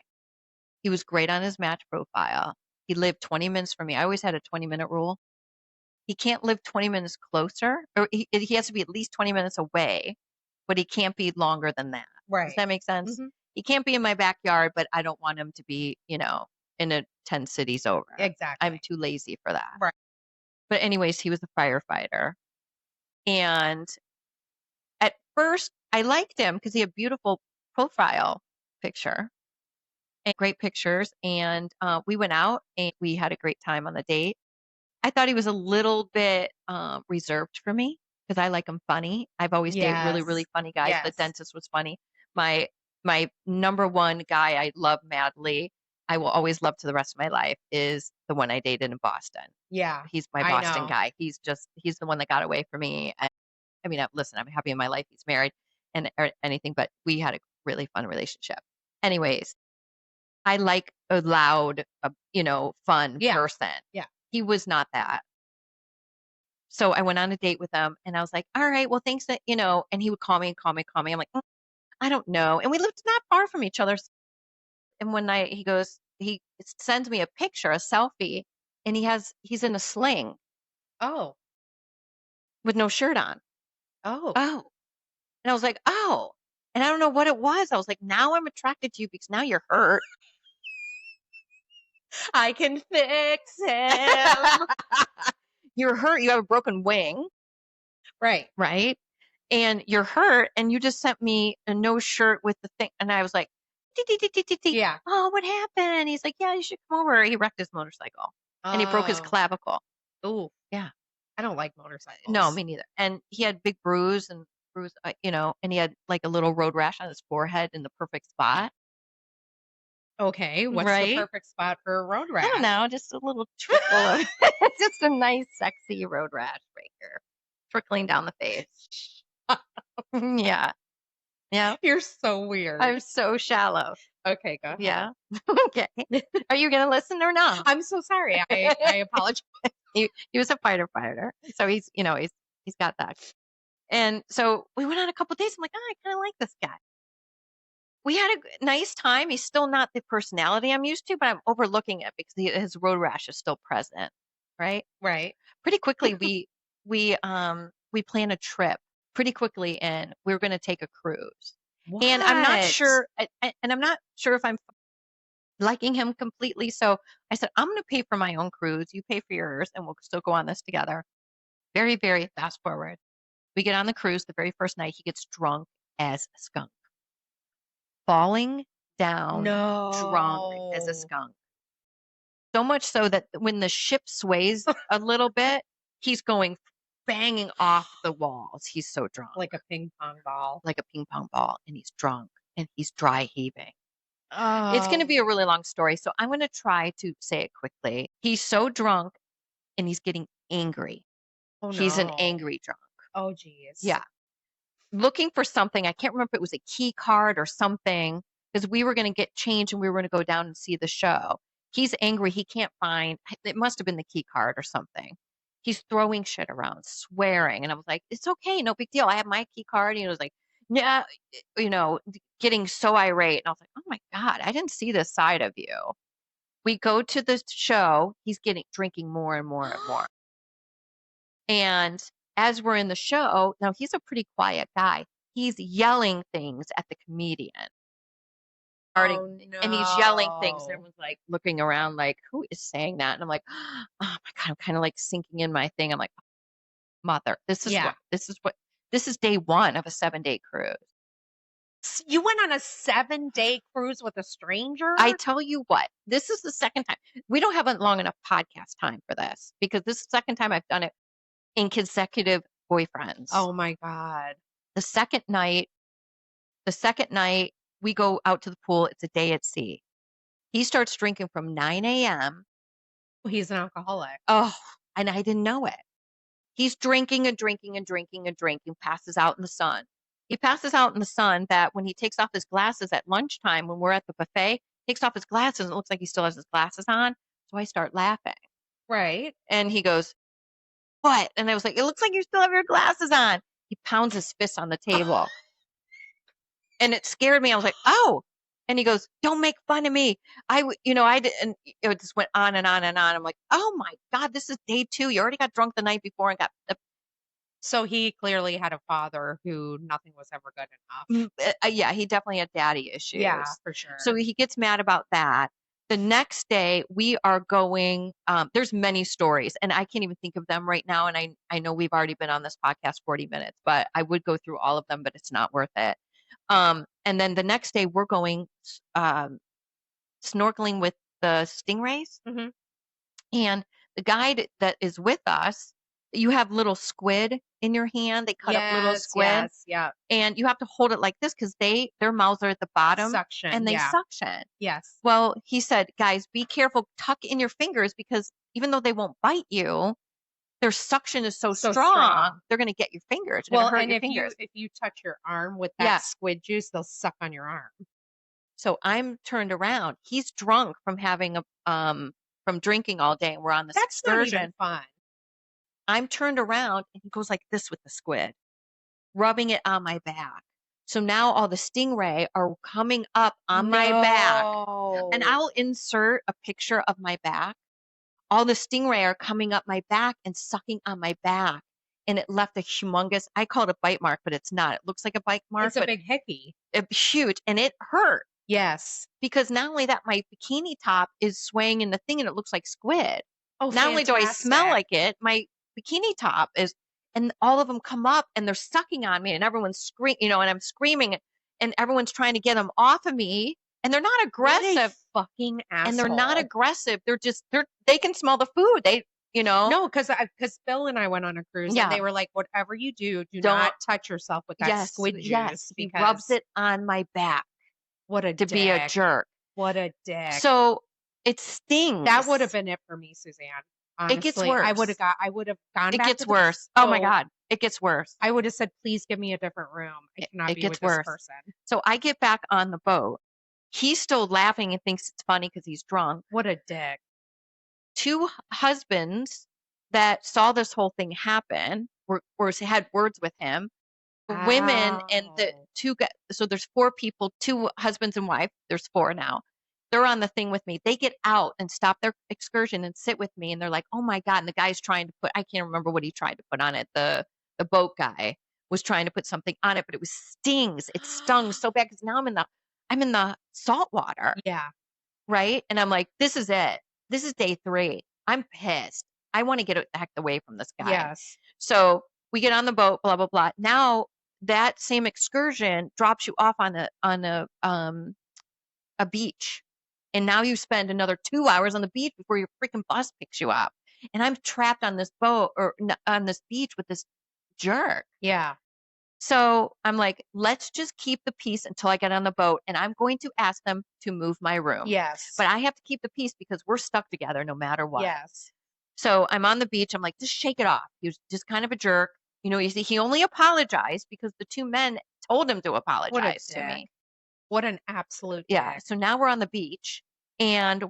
He was great on his match profile. He lived 20 minutes from me. I always had a 20-minute rule. He can't live 20 minutes closer, or he has to be at least 20 minutes away, but he can't be longer than that. Does Right. that make sense? Mhm. He can't be in my backyard, but I don't want him to be, in a 10 cities over. Exactly. I'm too lazy for that. Right. But anyways, he was a firefighter. And at first, I liked him because he had beautiful profile picture and great pictures. And we went out and we had a great time on the date. I thought he was a little bit reserved for me because I like him funny. I've always dated really, really Yes. funny guys. The Yes. dentist was funny. My number one guy I love madly, I will always love to the rest of my life, is the one I dated in Boston. Yeah. He's my I Boston know. guy. He's the one that got away from me. I mean, listen, I'm happy in my life. He's married and or anything, but we had a really fun relationship. Anyways, I like a loud, fun Yeah. person. Yeah. He was not that. So I went on a date with him and I was like, all right, well, thanks that, and he would call me and call me and call me. I'm like, I don't know. And we lived not far from each other. And one night he sends me a picture, a selfie, and he's in a sling Oh. with no shirt on. Oh. Oh. And I was like, oh. And I don't know what it was. I was like, now I'm attracted to you because now you're hurt. I can fix him. You're hurt. You have a broken wing. Right. Right. And you're hurt. And you just sent me a no shirt with the thing. And I was like, Yeah. oh, what happened? He's like, yeah, you should come over. He wrecked his motorcycle and he broke his clavicle. Oh. Yeah. I don't like motorcycles. No, me neither. And he had big bruise, and he had like a little road rash on his forehead in the perfect spot. Okay. What's the Right? perfect spot for a road I rash? don't know, just a little trickle of just a nice, sexy road rash right here, trickling down the face. Yeah. Yeah. You're so weird. I'm so shallow. Okay, go ahead. Yeah. Okay. Are you going to listen or not? I'm so sorry. I apologize. He was a fighter. So he's got that. And so we went on a couple days. I'm like, oh, I kind of like this guy. We had a nice time. He's still not the personality I'm used to, but I'm overlooking it because his road rash is still present. Right. Right. Pretty quickly, we plan a trip pretty quickly, and we were going to take a cruise. What? And I'm not sure, and I'm not sure if I'm liking him completely. So I said, I'm going to pay for my own cruise. You pay for yours, and we'll still go on this together. Very, very fast forward. We get on the cruise the very first night. He gets drunk as a skunk, falling down drunk as a No. skunk. So much so that when the ship sways a little bit, he's going banging off the walls. He's so drunk. Like a ping pong ball. Like a ping pong ball. And he's drunk and he's dry heaving. Oh. It's going to be a really long story. So I'm going to try to say it quickly. He's so drunk and he's getting angry. Oh, no. He's an angry drunk. Oh, geez. Yeah. Looking for something. I can't remember if it was a key card or something, because we were going to get changed and we were going to go down and see the show. He's angry. He can't find, it must have been the key card or something. He's throwing shit around, swearing. And I was like, it's okay. No big deal. I have my key card. And he was like, yeah, getting so irate. And I was like, oh my God, I didn't see this side of you. We go to the show. He's drinking more and more and more. And as we're in the show, now he's a pretty quiet guy. He's yelling things at the comedian. Oh, And he's yelling things. no. Everyone's like looking around like, who is saying that? And I'm like, oh my God, I'm kind of like sinking in my thing. I'm like, mother, this is Yeah. this is day 1 of a 7-day cruise. You went on a 7-day cruise with a stranger? I tell you what, this is the second time. We don't have a long enough podcast time for this because this is the second time I've done it in consecutive boyfriends. Oh my God. The second night, we go out to the pool. It's a day at sea. He starts drinking from 9 a.m. He's an alcoholic. Oh, and I didn't know it. He's drinking and drinking and drinking and drinking, passes out in the sun. He passes out in the sun that when he takes off his glasses at lunchtime, when we're at the buffet, takes off his glasses and it looks like he still has his glasses on. So I start laughing. Right. And he goes, what? And I was like, it looks like you still have your glasses on. He pounds his fist on the table. And it scared me. I was like, oh. And he goes, don't make fun of me. I did, and it just went on and on and on. I'm like, oh my God, this is day 2. You already got drunk the night before and got. So he clearly had a father who nothing was ever good enough. Yeah, he definitely had daddy issues. Yeah, for sure. So he gets mad about that. The next day we are going, there's many stories and I can't even think of them right now. And I know we've already been on this podcast 40 minutes, but I would go through all of them, but it's not worth it. And then the next day we're going snorkeling with the stingrays. Mhm. And the guide that is with us, you have little squid in your hand. They cut up little squid. Yes, yeah. And you have to hold it like this because their mouths are at the bottom. Suction. And they yeah. suction. Yes. Well, he said, guys, be careful, tuck in your fingers because even though they won't bite you, their suction is so strong, they're going to get your fingers. Well, hurt your fingers. if you touch your arm with that squid juice, they'll suck on your arm. So I'm turned around. He's drunk from having from drinking all day, and we're on this excursion. Not even fun. I'm turned around, and he goes like this with the squid, rubbing it on my back. So now all the stingray are coming up on my back, and I'll insert a picture of my back. All the stingray are coming up my back and sucking on my back. And it left a humongous, I call it a bite mark, but it's not. It looks like a bite mark. It's a big hickey. It's huge. And it hurt. Yes. Because not only that, my bikini top is swaying in the thing and it looks like squid. Oh, not only do I smell like it, my bikini top is, and all of them come up and they're sucking on me and everyone's screaming, and I'm screaming and everyone's trying to get them off of me. And they're not aggressive. Fucking asshole. And they're not aggressive. They can smell the food. No, because Bill and I went on a cruise and they were like, whatever you do, do not touch yourself with that squid juice. Yes, he rubs it on my back. What a dick. To be a jerk. What a dick. So it stings. That would have been it for me, Suzanne. Honestly, it gets worse. I would have gone. It back gets to worse. Oh my God. It gets worse. I would have said, please give me a different room. I cannot be with this person. So I get back on the boat. He's still laughing and thinks it's funny because he's drunk. What a dick. 2 husbands that saw this whole thing happen had words with him. The women and the 2 guys. So there's 4 people, 2 husbands and wife. There's 4 now. They're on the thing with me. They get out and stop their excursion and sit with me. And they're like, oh my God. And the guy's trying to I can't remember what he tried to put on it. The boat guy was trying to put something on it, but it was stings. It stung so bad because now I'm in the salt water. Yeah. Right. And I'm like, this is it. This is day 3. I'm pissed. I want to get the heck away from this guy. Yes. So we get on the boat, blah, blah, blah. Now that same excursion drops you off on a beach. And now you spend another 2 hours on the beach before your freaking bus picks you up. And I'm trapped on this boat or on this beach with this jerk. Yeah. So I'm like, let's just keep the peace until I get on the boat and I'm going to ask them to move my room. Yes. But I have to keep the peace because we're stuck together no matter what. Yes. So I'm on the beach. I'm like, just shake it off. He was just kind of a jerk. You see, he only apologized because the 2 men told him to apologize to me. What an absolute dick. Yeah. So now we're on the beach and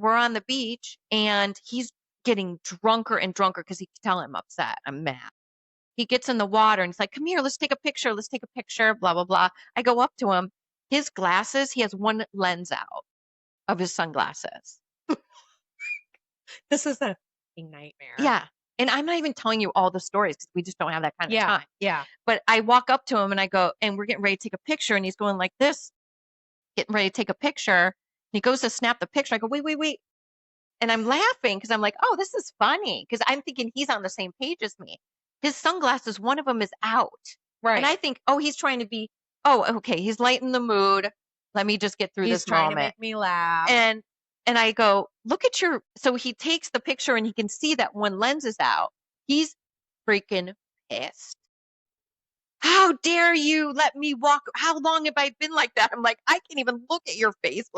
he's getting drunker and drunker because he can tell I'm upset. I'm mad. He gets in the water and he's like, come here, let's take a picture. Let's take a picture, blah, blah, blah. I go up to him. His glasses, he has 1 lens out of his sunglasses. This is a nightmare. Yeah. And I'm not even telling you all the stories because we just don't have that kind of time. Yeah. But I walk up to him and I go, and we're getting ready to take a picture. And he's going like this, getting ready to take a picture. And he goes to snap the picture. I go, wait. And I'm laughing because I'm like, oh, this is funny. Because I'm thinking he's on the same page as me. His sunglasses, one of them is out. Right. And I think, oh, he's trying to be, oh, okay, he's lighting the mood. Let me just get through He's this trying moment. to make me laugh. And I go, look at your, so he takes the picture and he can see that one lens is out. He's freaking pissed. How dare you let me walk? How long have I been like that? I'm like, I can't even look at your face.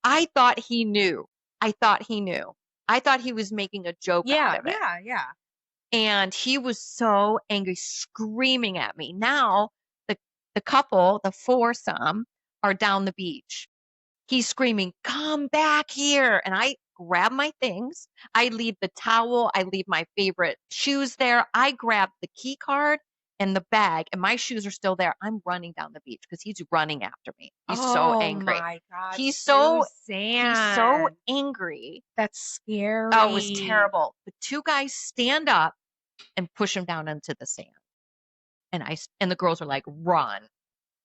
I thought he knew. I thought he was making a joke out of it. Yeah. And he was so angry, screaming at me. Now the couple, the foursome, are down the beach. He's screaming, come back here. And I grab my things. I leave the towel. I leave my favorite shoes there. I grab the key card and the bag, and my shoes are still there. I'm running down the beach because he's running after me. He's so angry. Oh my God. He's so Suzanne. angry. That's scary. Oh, it was terrible. The two guys stand up and push him down into the sand. And the girls are like, run.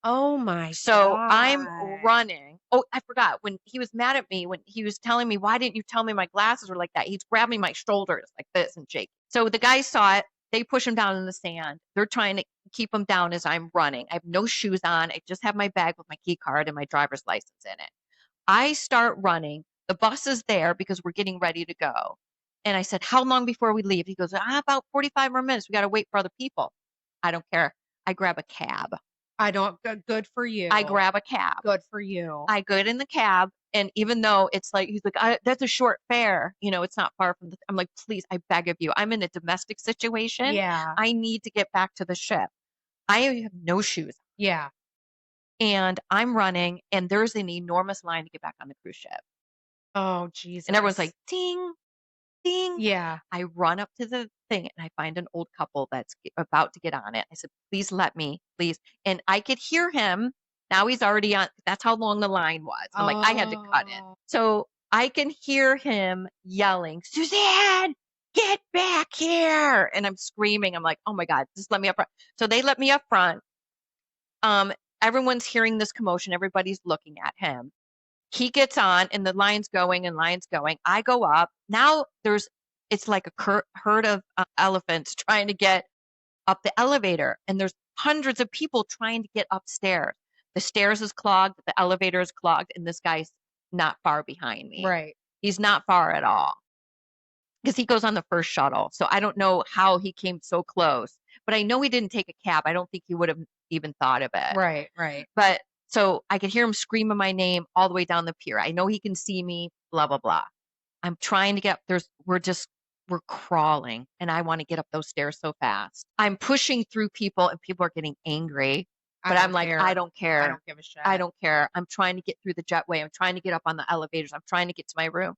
Oh my So God. I'm running. Oh, I forgot when he was mad at me, when he was telling me, why didn't you tell me my glasses were like that? He's grabbing my shoulders like this and shaking. So the guys saw it. They push him down in the sand. They're trying to keep him down as I'm running. I have no shoes on. I just have my bag with my key card and my driver's license in it. I start running. The bus is there because we're getting ready to go. And I said, how long before we leave? He goes, about 45 more minutes. We got to wait for other people. I don't care. I grab a cab. Good for you. I grab a cab. Good for you. I get in the cab. And even though it's like, he's like, that's a short fare. It's not far from I'm like, please, I beg of you. I'm in a domestic situation. Yeah. I need to get back to the ship. I have no shoes. Yeah. And I'm running, and there's an enormous line to get back on the cruise ship. Oh, Jesus. And everyone's like, ding, ding. Yeah. I run up to the thing and I find an old couple that's about to get on it. I said, please let me, please. And I could hear him. Now he's already on. That's how long the line was. I'm like, I had to cut it. So I can hear him yelling, Suzanne, get back here. And I'm screaming. I'm like, oh my God, just let me up front. So they let me up front. Everyone's hearing this commotion. Everybody's looking at him. He gets on and the line's going and line's going. I go up. Now it's like a herd of elephants trying to get up the elevator. And there's hundreds of people trying to get upstairs. The stairs is clogged, the elevator is clogged, and this guy's not far behind me. Right. He's not far at all because he goes on the first shuttle. So I don't know how he came so close, but I know he didn't take a cab. I don't think he would have even thought of it. Right. But so I could hear him screaming my name all the way down the pier. I know he can see me, blah, blah, blah. I'm trying to get we're crawling, and I want to get up those stairs so fast. I'm pushing through people, and people are getting angry. But I'm like, I don't care. I don't give a shit. I don't care. I'm trying to get through the jetway. I'm trying to get up on the elevators. I'm trying to get to my room.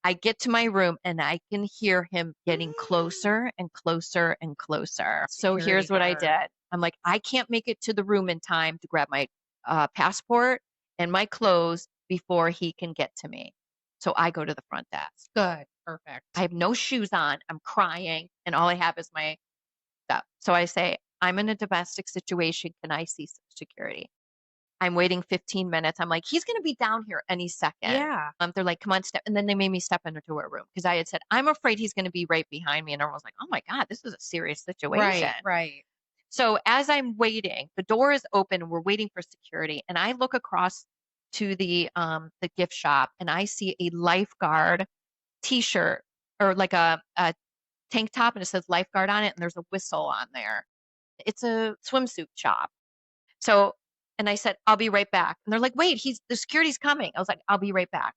I get to my room and I can hear him getting closer and closer and closer. So here's what I did. I'm like, I can't make it to the room in time to grab my passport and my clothes before he can get to me. So I go to the front desk. Good. Perfect. I have no shoes on. I'm crying and all I have is my stuff. So I say, I'm in a domestic situation. Can I see security? I'm waiting 15 minutes. I'm like, he's going to be down here any second. Yeah. They're like, come on, step. And then they made me step into a room because I had said, I'm afraid he's going to be right behind me. And everyone was like, oh my God, this is a serious situation. Right. So as I'm waiting, the door is open. We're waiting for security. And I look across to the gift shop and I see a lifeguard t-shirt or like a tank top and it says lifeguard on it. And there's a whistle on there. It's a swimsuit shop. So, and I said, I'll be right back. And they're like, wait, the security's coming. I was like, I'll be right back.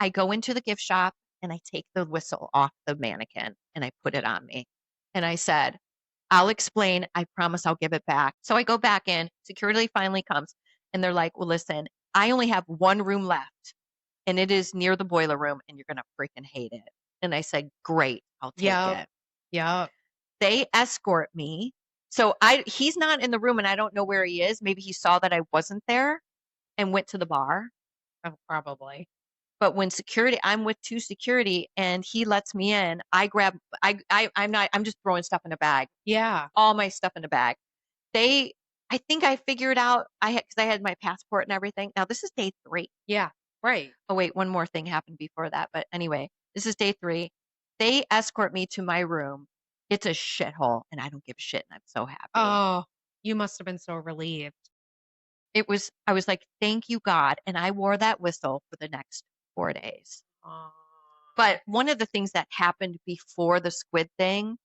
I go into the gift shop and I take the whistle off the mannequin and I put it on me. And I said, I'll explain. I promise I'll give it back. So I go back in. Security finally comes and they're like, well, listen, I only have one room left and it is near the boiler room and you're going to freaking hate it. And I said, great, I'll take it. Yeah. They escort me. So he's not in the room and I don't know where he is. Maybe he saw that I wasn't there and went to the bar. Oh, probably. But when I'm with 2 security and he lets me in, I'm just throwing stuff in a bag, Yeah. all my stuff in a bag. I think I figured out, because I had my passport and everything. Now this is day 3. Yeah. Right. Oh wait, one more thing happened before that. But anyway, this is day 3. They escort me to my room. It's a shithole and I don't give a shit. And I'm so happy. Oh, you must have been so relieved. I was like, thank you, God. And I wore that whistle for the next 4 days. Oh. But one of the things that happened before the squid thing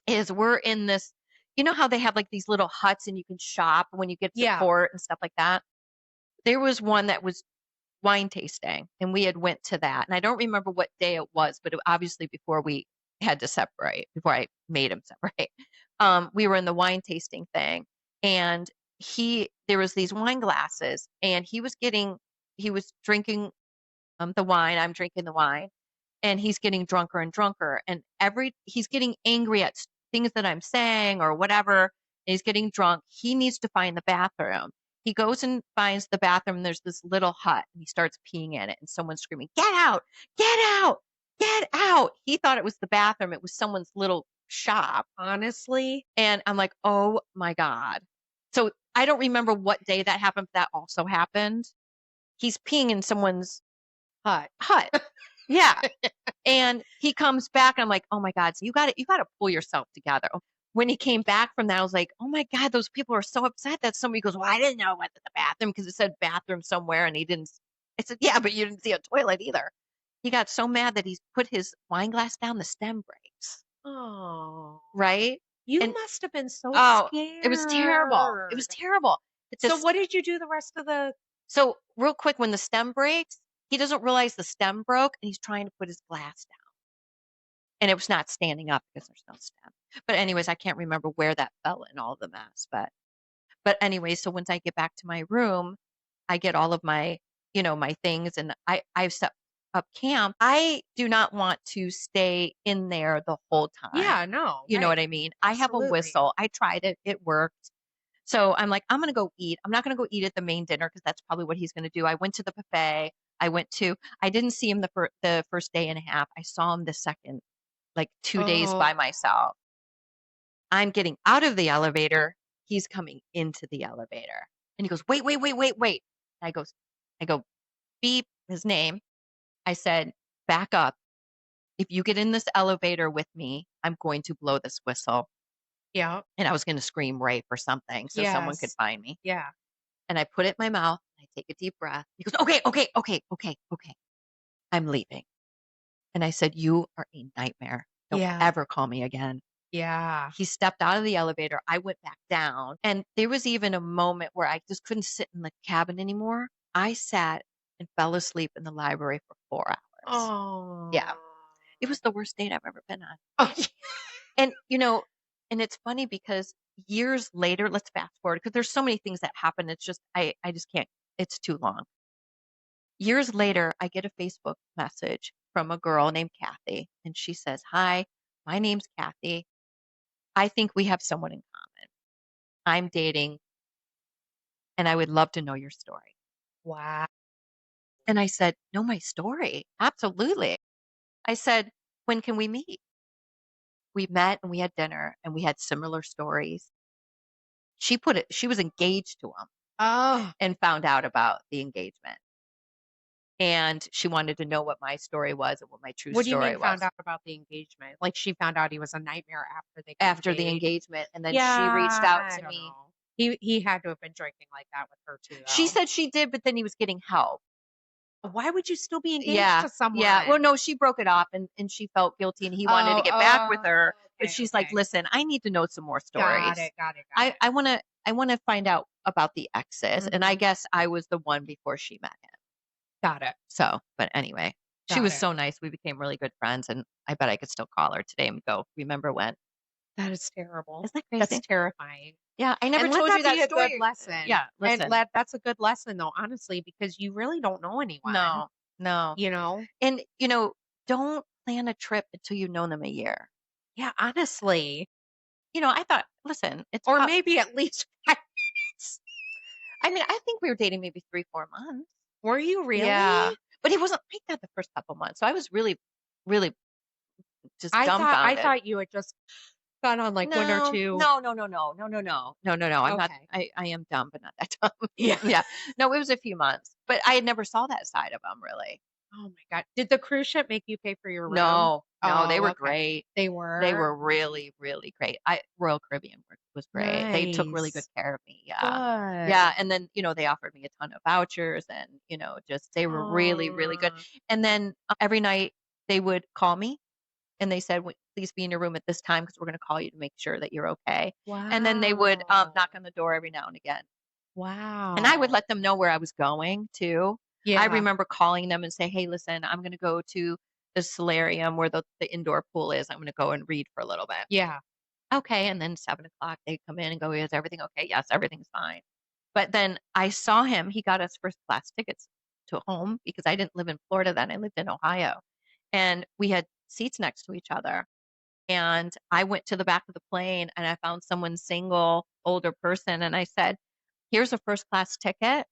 is we're in this, you know how they have like these little huts and you can shop when you get to Yeah. port and stuff like that? There was one that was wine tasting and we had went to that. And I don't remember what day it was, but obviously before we had to separate, before I made him separate, we were in the wine tasting thing and there was these wine glasses and he was drinking the wine. I'm drinking the wine and he's getting drunker and drunker and he's getting angry at things that I'm saying or whatever. And he's getting drunk. He needs to find the bathroom. He goes and finds the bathroom and there's this little hut and he starts peeing in it and someone's screaming, get out, get out, get out. He thought it was the bathroom. It was someone's little shop. Honestly. And I'm like, oh my God. So I don't remember what day that happened, but that also happened. He's peeing in someone's Hut. Yeah. And he comes back and I'm like, oh my God, so you got to pull yourself together. When he came back from that, I was like, oh my God, those people are so upset that somebody goes, well, I didn't know what the bathroom, because it said bathroom somewhere and he didn't. I said, yeah, but you didn't see a toilet either. He got so mad that he's put his wine glass down, the stem breaks. Oh. Right? You And- must have been so It was terrible. It was terrible. So what did you do the rest of the So real quick, when the stem breaks, he doesn't realize the stem broke and he's trying to put his glass down. And it was not standing up because there's no stem. But anyways, I can't remember where that fell in all the mess. But anyway, so once I get back to my room, I get all of my, my things and I've set up camp. I do not want to stay in there the whole time. Yeah, no. You know what I mean? I have a Absolutely. whistle. I tried it. It worked. So I'm like, I'm going to go eat. I'm not going to go eat at the main dinner because that's probably what he's going to do. I went to the buffet. I didn't see him the first day and a half. I saw him the second, like 2 days by myself. I'm getting out of the elevator. He's coming into the elevator and he goes, wait. I go, beep his name. I said, back up. If you get in this elevator with me, I'm going to blow this whistle. Yeah. And I was going to scream rape or something so someone could Yes. find me. Yeah. And I put it in my mouth. I take a deep breath. He goes, okay. I'm leaving. And I said, you are a nightmare. Don't ever call me again. Yeah. He stepped out of the elevator. I went back down. And there was even a moment where I just couldn't sit in the cabin anymore. I sat and fell asleep in the library for 4 hours. Oh. Yeah. It was the worst date I've ever been on. Oh. And, and it's funny because years later, let's fast forward because there's so many things that happen. It's just, I just can't, it's too long. Years later, I get a Facebook message from a girl named Kathy. And she says, hi, my name's Kathy. I think we have someone in common. I'm dating and I would love to know your story. Wow. And I said, know my story? Absolutely. I said, when can we meet? We met and we had dinner and we had similar stories. She was engaged to him. Oh. And found out about the engagement. And she wanted to know what my story was and what my true What do you story mean was. found out about the engagement? Like she found out he was a nightmare After the engagement. And then she reached out to me. He had to have been drinking like that with her too, though. She said she did, but then he was getting help. Why would you still be engaged to someone? Yeah. Well, no, she broke it off and she felt guilty and he wanted to get back with her. But she's like, listen, I need to know some more stories. Got it. I want to find out about the exes. And I guess I was the one before she met him. Got it. So, but anyway, she was so nice. We became really good friends and I bet I could still call her today and go, remember when? That is terrible. Isn't that crazy? That's terrifying. Yeah, I never And told let you that that be a story. good lesson. Yeah, listen. And that's a good lesson though, honestly, because you really don't know anyone. No. You know? And, don't plan a trip until you've known them a year. Yeah, honestly. I thought, listen, Or maybe at least 5 minutes. I mean, I think we were dating maybe 3-4 months. Were you really? Yeah. But he wasn't like that the first couple months. So I was really, really just I dumbfounded. thought you had just gone on like one or No, two. no, no, no, no, no, no, no, no, no, no. I'm not. Okay. I am dumb, but not that dumb. Yeah. Yeah. No, it was a few months, but I had never saw that side of him really. Oh my God. Did the cruise ship make you pay for your room? No, no, they Oh, were okay. great. They They were? were really, really great. Royal Caribbean was great. They took really good Nice. care of me. Yeah. Good. Yeah. And then, they offered me a ton of vouchers and, just they were really, really good. Aw. And then every night they would call me and they said, please be in your room at this time because we're going to call you to make sure that you're okay. And then they would knock Wow. on the door every now and again. Wow. And I would let them know where I was going too. I Yeah. remember calling them and say, hey, listen, I'm going to go to the solarium where the indoor pool is. I'm going to go and read for a little bit. Yeah. Okay. And then 7 o'clock, they come in and go, is everything okay? Yes, everything's fine. But then I saw him. He got us first class tickets to home because I didn't live in Florida then. I lived in Ohio. And we had seats next to each other. And I went to the back of the plane and I found someone single, older person. And I said, here's a first class ticket.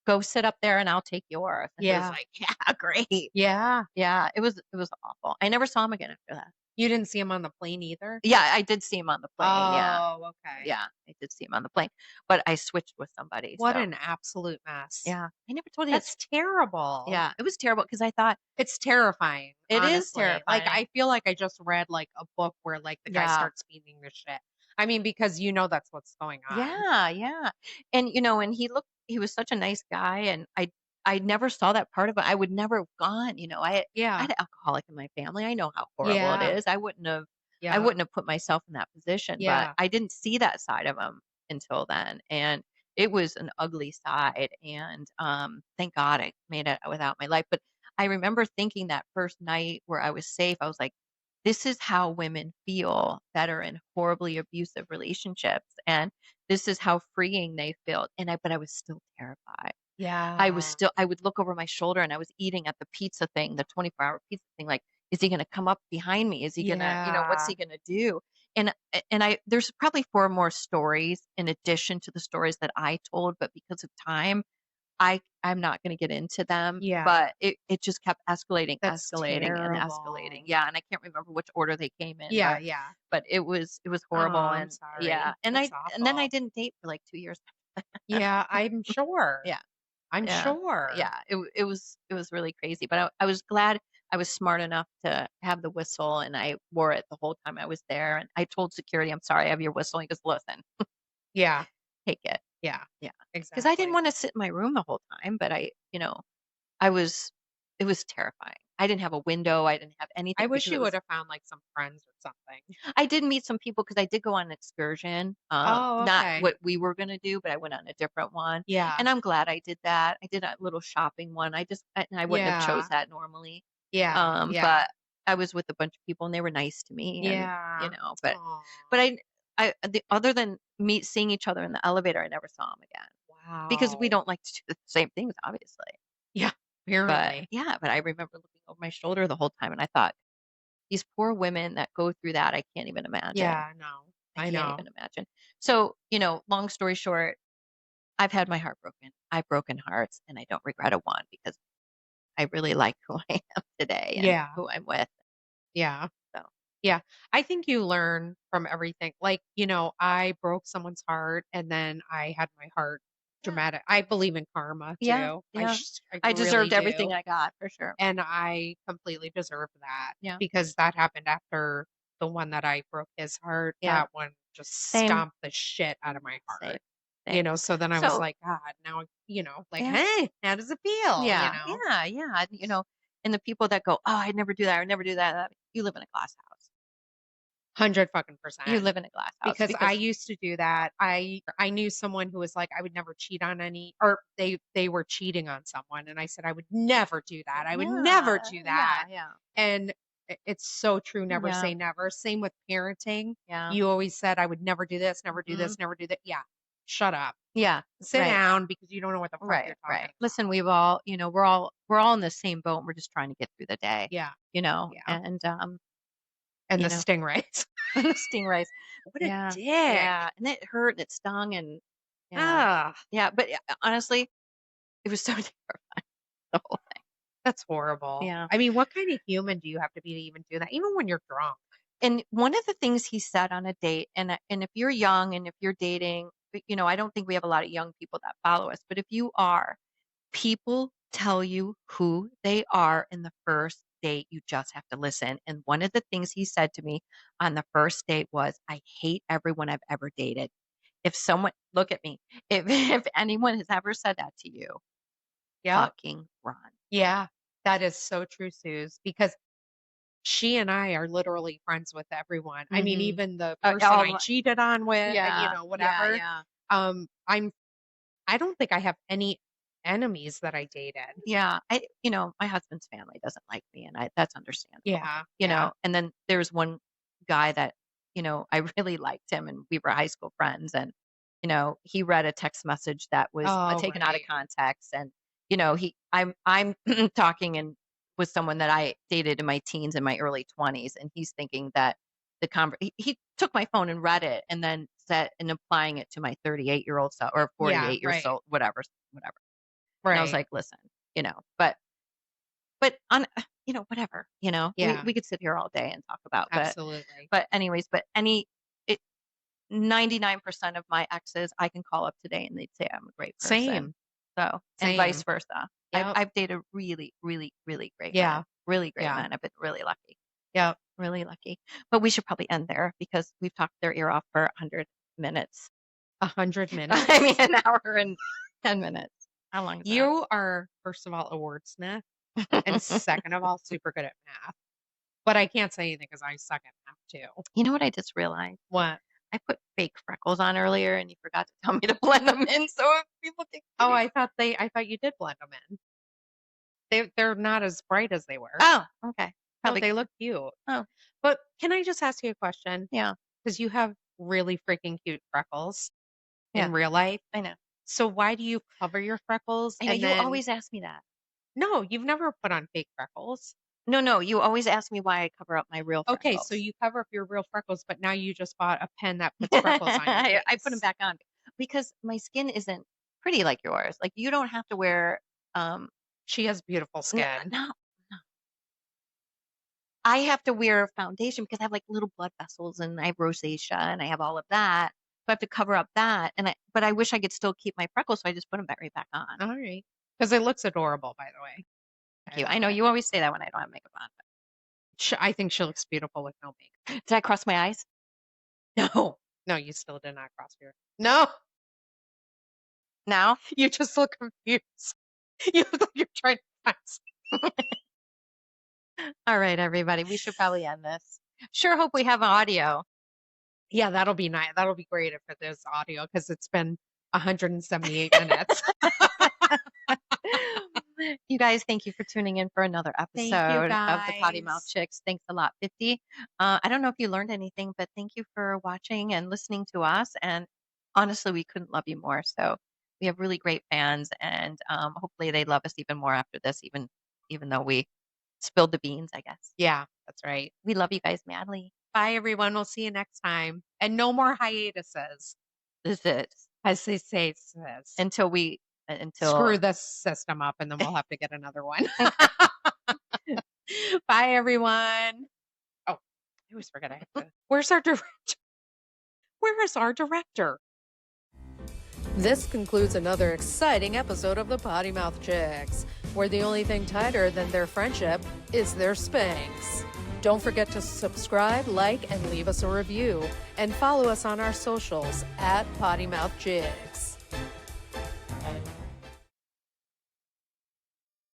Go sit up there and I'll take yours. And he was Yeah. like, yeah, great. Yeah. Yeah, it was awful. I never saw him again after that. You didn't see him on the plane either? Yeah, I did see him on the plane. Yeah. Oh, okay. Yeah, I did see him on the plane. But I switched with somebody. What So an absolute mess. yeah. I never told you That's terrible. yeah, it was terrible because I thought It's terrifying. it is Honestly. Like, I terrifying. feel like I just read like a book where like the guy Yeah. starts speaking the shit. I mean, because that's what's going on. Yeah, yeah. And and he was such a nice guy and I never saw that part of it. I would never have gone, I Yeah. had an alcoholic in my family. I know how horrible Yeah. it is. I wouldn't Yeah. have put myself in that position, Yeah. but I didn't see that side of him until then. And it was an ugly side. And thank God I made it without my life. But I remember thinking that first night where I was safe, I was like, this is how women feel that are in horribly abusive relationships. And this is how freeing they feel. But I was still terrified. Yeah. I would look over my shoulder and I was eating at the pizza thing, the 24-hour pizza thing. Like, is he going to come up behind me? Is he going to, what's he going to do? And there's probably 4 more stories in addition to the stories that I told, but because of time, I'm not going to get into them. Yeah. But it just kept escalating, That's escalating, and terrible. escalating. Yeah, and I can't remember which order they came in. Yeah. But, Yeah. but it was horrible. Oh, I'm And sorry. yeah, and That's then I awful. didn't date for like 2 years. Yeah, I'm sure. Yeah. I'm Yeah. sure. Yeah, it was really crazy, but I was glad I was smart enough to have the whistle and I wore it the whole time I was there. And I told security, I'm sorry, I have your whistle. He goes, listen, Yeah. take it. Yeah. Yeah. Because Exactly. I didn't want to sit in my room the whole time, but I was, it was terrifying. I didn't have a window. I didn't have anything. I wish because you it was- would have found like some friends or something. I did meet some people because I did go on an excursion. Oh, Not okay. what we were going to do, but I went on a different one. Yeah. And I'm glad I did that. I did a little shopping one. I wouldn't have chose Yeah. that normally. Yeah. Yeah. But I was with a bunch of people and they were nice to me. And, Yeah. Aw. but other than seeing each other in the elevator, I never saw him again because we Wow. don't like to do the same things, obviously. Yeah. But Apparently. yeah, but I remember looking over my shoulder the whole time and I thought, these poor women that go through that, I can't even imagine. Yeah. No. I I can't know. even imagine. So, long story short, I've had my heart broken. I've broken hearts and I don't regret a one because I really like who I am today and Yeah. who I'm with. Yeah. So, Yeah. I think you learn from everything. Like, I broke someone's heart and then I had my heart yeah. dramatic. I believe in karma Yeah. too. Yeah. I I really deserved everything do. I got for sure. And I completely deserve that Yeah. because that happened after the one that I broke his heart. Yeah. That one just Same. stomped the shit out of my Same. heart. Same. So then I was So, like, God, now, like, yeah. hey, how does it feel? Yeah. Yeah. Yeah. And the people that go, oh, I'd never do that. I would never do that. You live in a glass house. 100% You live in a glass house. because I used to do that. I knew someone who was like, I would never cheat on or they were cheating on someone. And I said, I would never do that. I would never do that. Yeah. And it's so true. Never Yeah. say never. Same with parenting. Yeah. You always said, I would never do this, never do Mhm. this, never do that. Yeah. Shut up. Yeah. Sit Right. down because you don't know what the fuck you're Right. talking Right. about. Listen, we've all, we're all in the same boat. And we're just trying to get through the day. Yeah. Yeah. And you the know. stingrays. The stingrays. What a Yeah. dick. Yeah. And it hurt and it stung and yeah. Ah. Yeah. But honestly, it was so terrifying. the whole thing. That's horrible. Yeah. I mean, what kind of human do you have to be to even do that, even when you're drunk? And one of the things he said on a date, and if you're young and if you're dating, I don't think we have a lot of young people that follow us, but if you are, people tell you who they are in the first date. You just have to listen. And one of the things he said to me on the first date was, I hate everyone I've ever dated. If someone, look at me, if anyone has ever said that to you, Yeah. fucking run. Yeah. That is so true, Suze, because she and I are literally friends with everyone. I mean, Mhm. even the Oh, person all I the- cheated on with, Yeah. whatever. Yeah. I don't think I have any enemies that I dated. Yeah. My husband's family doesn't like me, and that's understandable. Yeah. And then there's one guy that, I really liked him and we were high school friends, and, he read a text message that was Oh, taken out of right. context, and, I'm talking and with someone that I dated in my teens and my early 20s, and he's thinking that he took my phone and read it and then said and applying it to my 38-year-old self or 48 years right. old, whatever. Right. And I was like, listen, but on, whatever, Yeah. we could sit here all day and talk about, Absolutely. but anyways, 99% of my exes, I can call up today and they'd say I'm a great person. Same. So, and vice Same. versa. Yep. I've dated really, really, really great Yeah. men, really great Yeah. men. I've been really lucky. Yep. Really lucky. But we should probably end there because we've talked their ear off for 100 minutes. 100 minutes. I mean, an hour and 10 minutes. How long is that? You are, first of all, a wordsmith, and second of all, super good at math. But I can't say anything because I suck at math too. You know what I just realized? What? I put fake freckles on earlier and you forgot to tell me to blend them in. So if people think, Oh, I thought you did blend them in. They're not as bright as they were. oh, okay. No, Probably. they look cute. Oh. But can I just ask you a question? Yeah. Because you have really freaking cute freckles Yeah. in real life. I know. So why do you cover your freckles? I know and you then... always ask me that. No, you've never put on fake freckles. No, you always ask me why I cover up my real freckles. Okay, so you cover up your real freckles, but now you just bought a pen that puts freckles on your face. I put them back on because my skin isn't pretty like yours. Like you don't have to wear. She has beautiful skin. No. I have to wear foundation because I have like little blood vessels and I have rosacea and I have all of that. So I have to cover up that. But I wish I could still keep my freckles, so I just put them right back on. All right, because it looks adorable, by the way. Thank you. I know you always say that when I don't have makeup on. I think she looks beautiful with no makeup. Did I cross my eyes? No, you still did not cross your. No, now you just look confused. You look like you're trying to find something. All right, everybody, we should probably end this. Sure hope we have audio. Yeah, that'll be nice. That'll be great if it is audio because it's been 178 minutes. You guys, thank you for tuning in for another episode of the Potty Mouth guys. Chicks. Thanks a lot, 50. I don't know if you learned anything, but thank you for watching and listening to us. And honestly, we couldn't love you more. So we have really great fans, and hopefully they love us even more after this, even though we spilled the beans, I guess. Yeah, that's right. We love you guys madly. Bye, everyone. We'll see you next time. And no more hiatuses, This is as they say. Says. until Screw this system up, and then we'll have to get another one. Bye, everyone. Oh, I always forget. Where's our director? Where is our director? This concludes another exciting episode of the Potty Mouth Chicks, where the only thing tighter than their friendship is their Spanx. Don't forget to subscribe, like, and leave us a review. And follow us on our socials at Potty Mouth Chicks.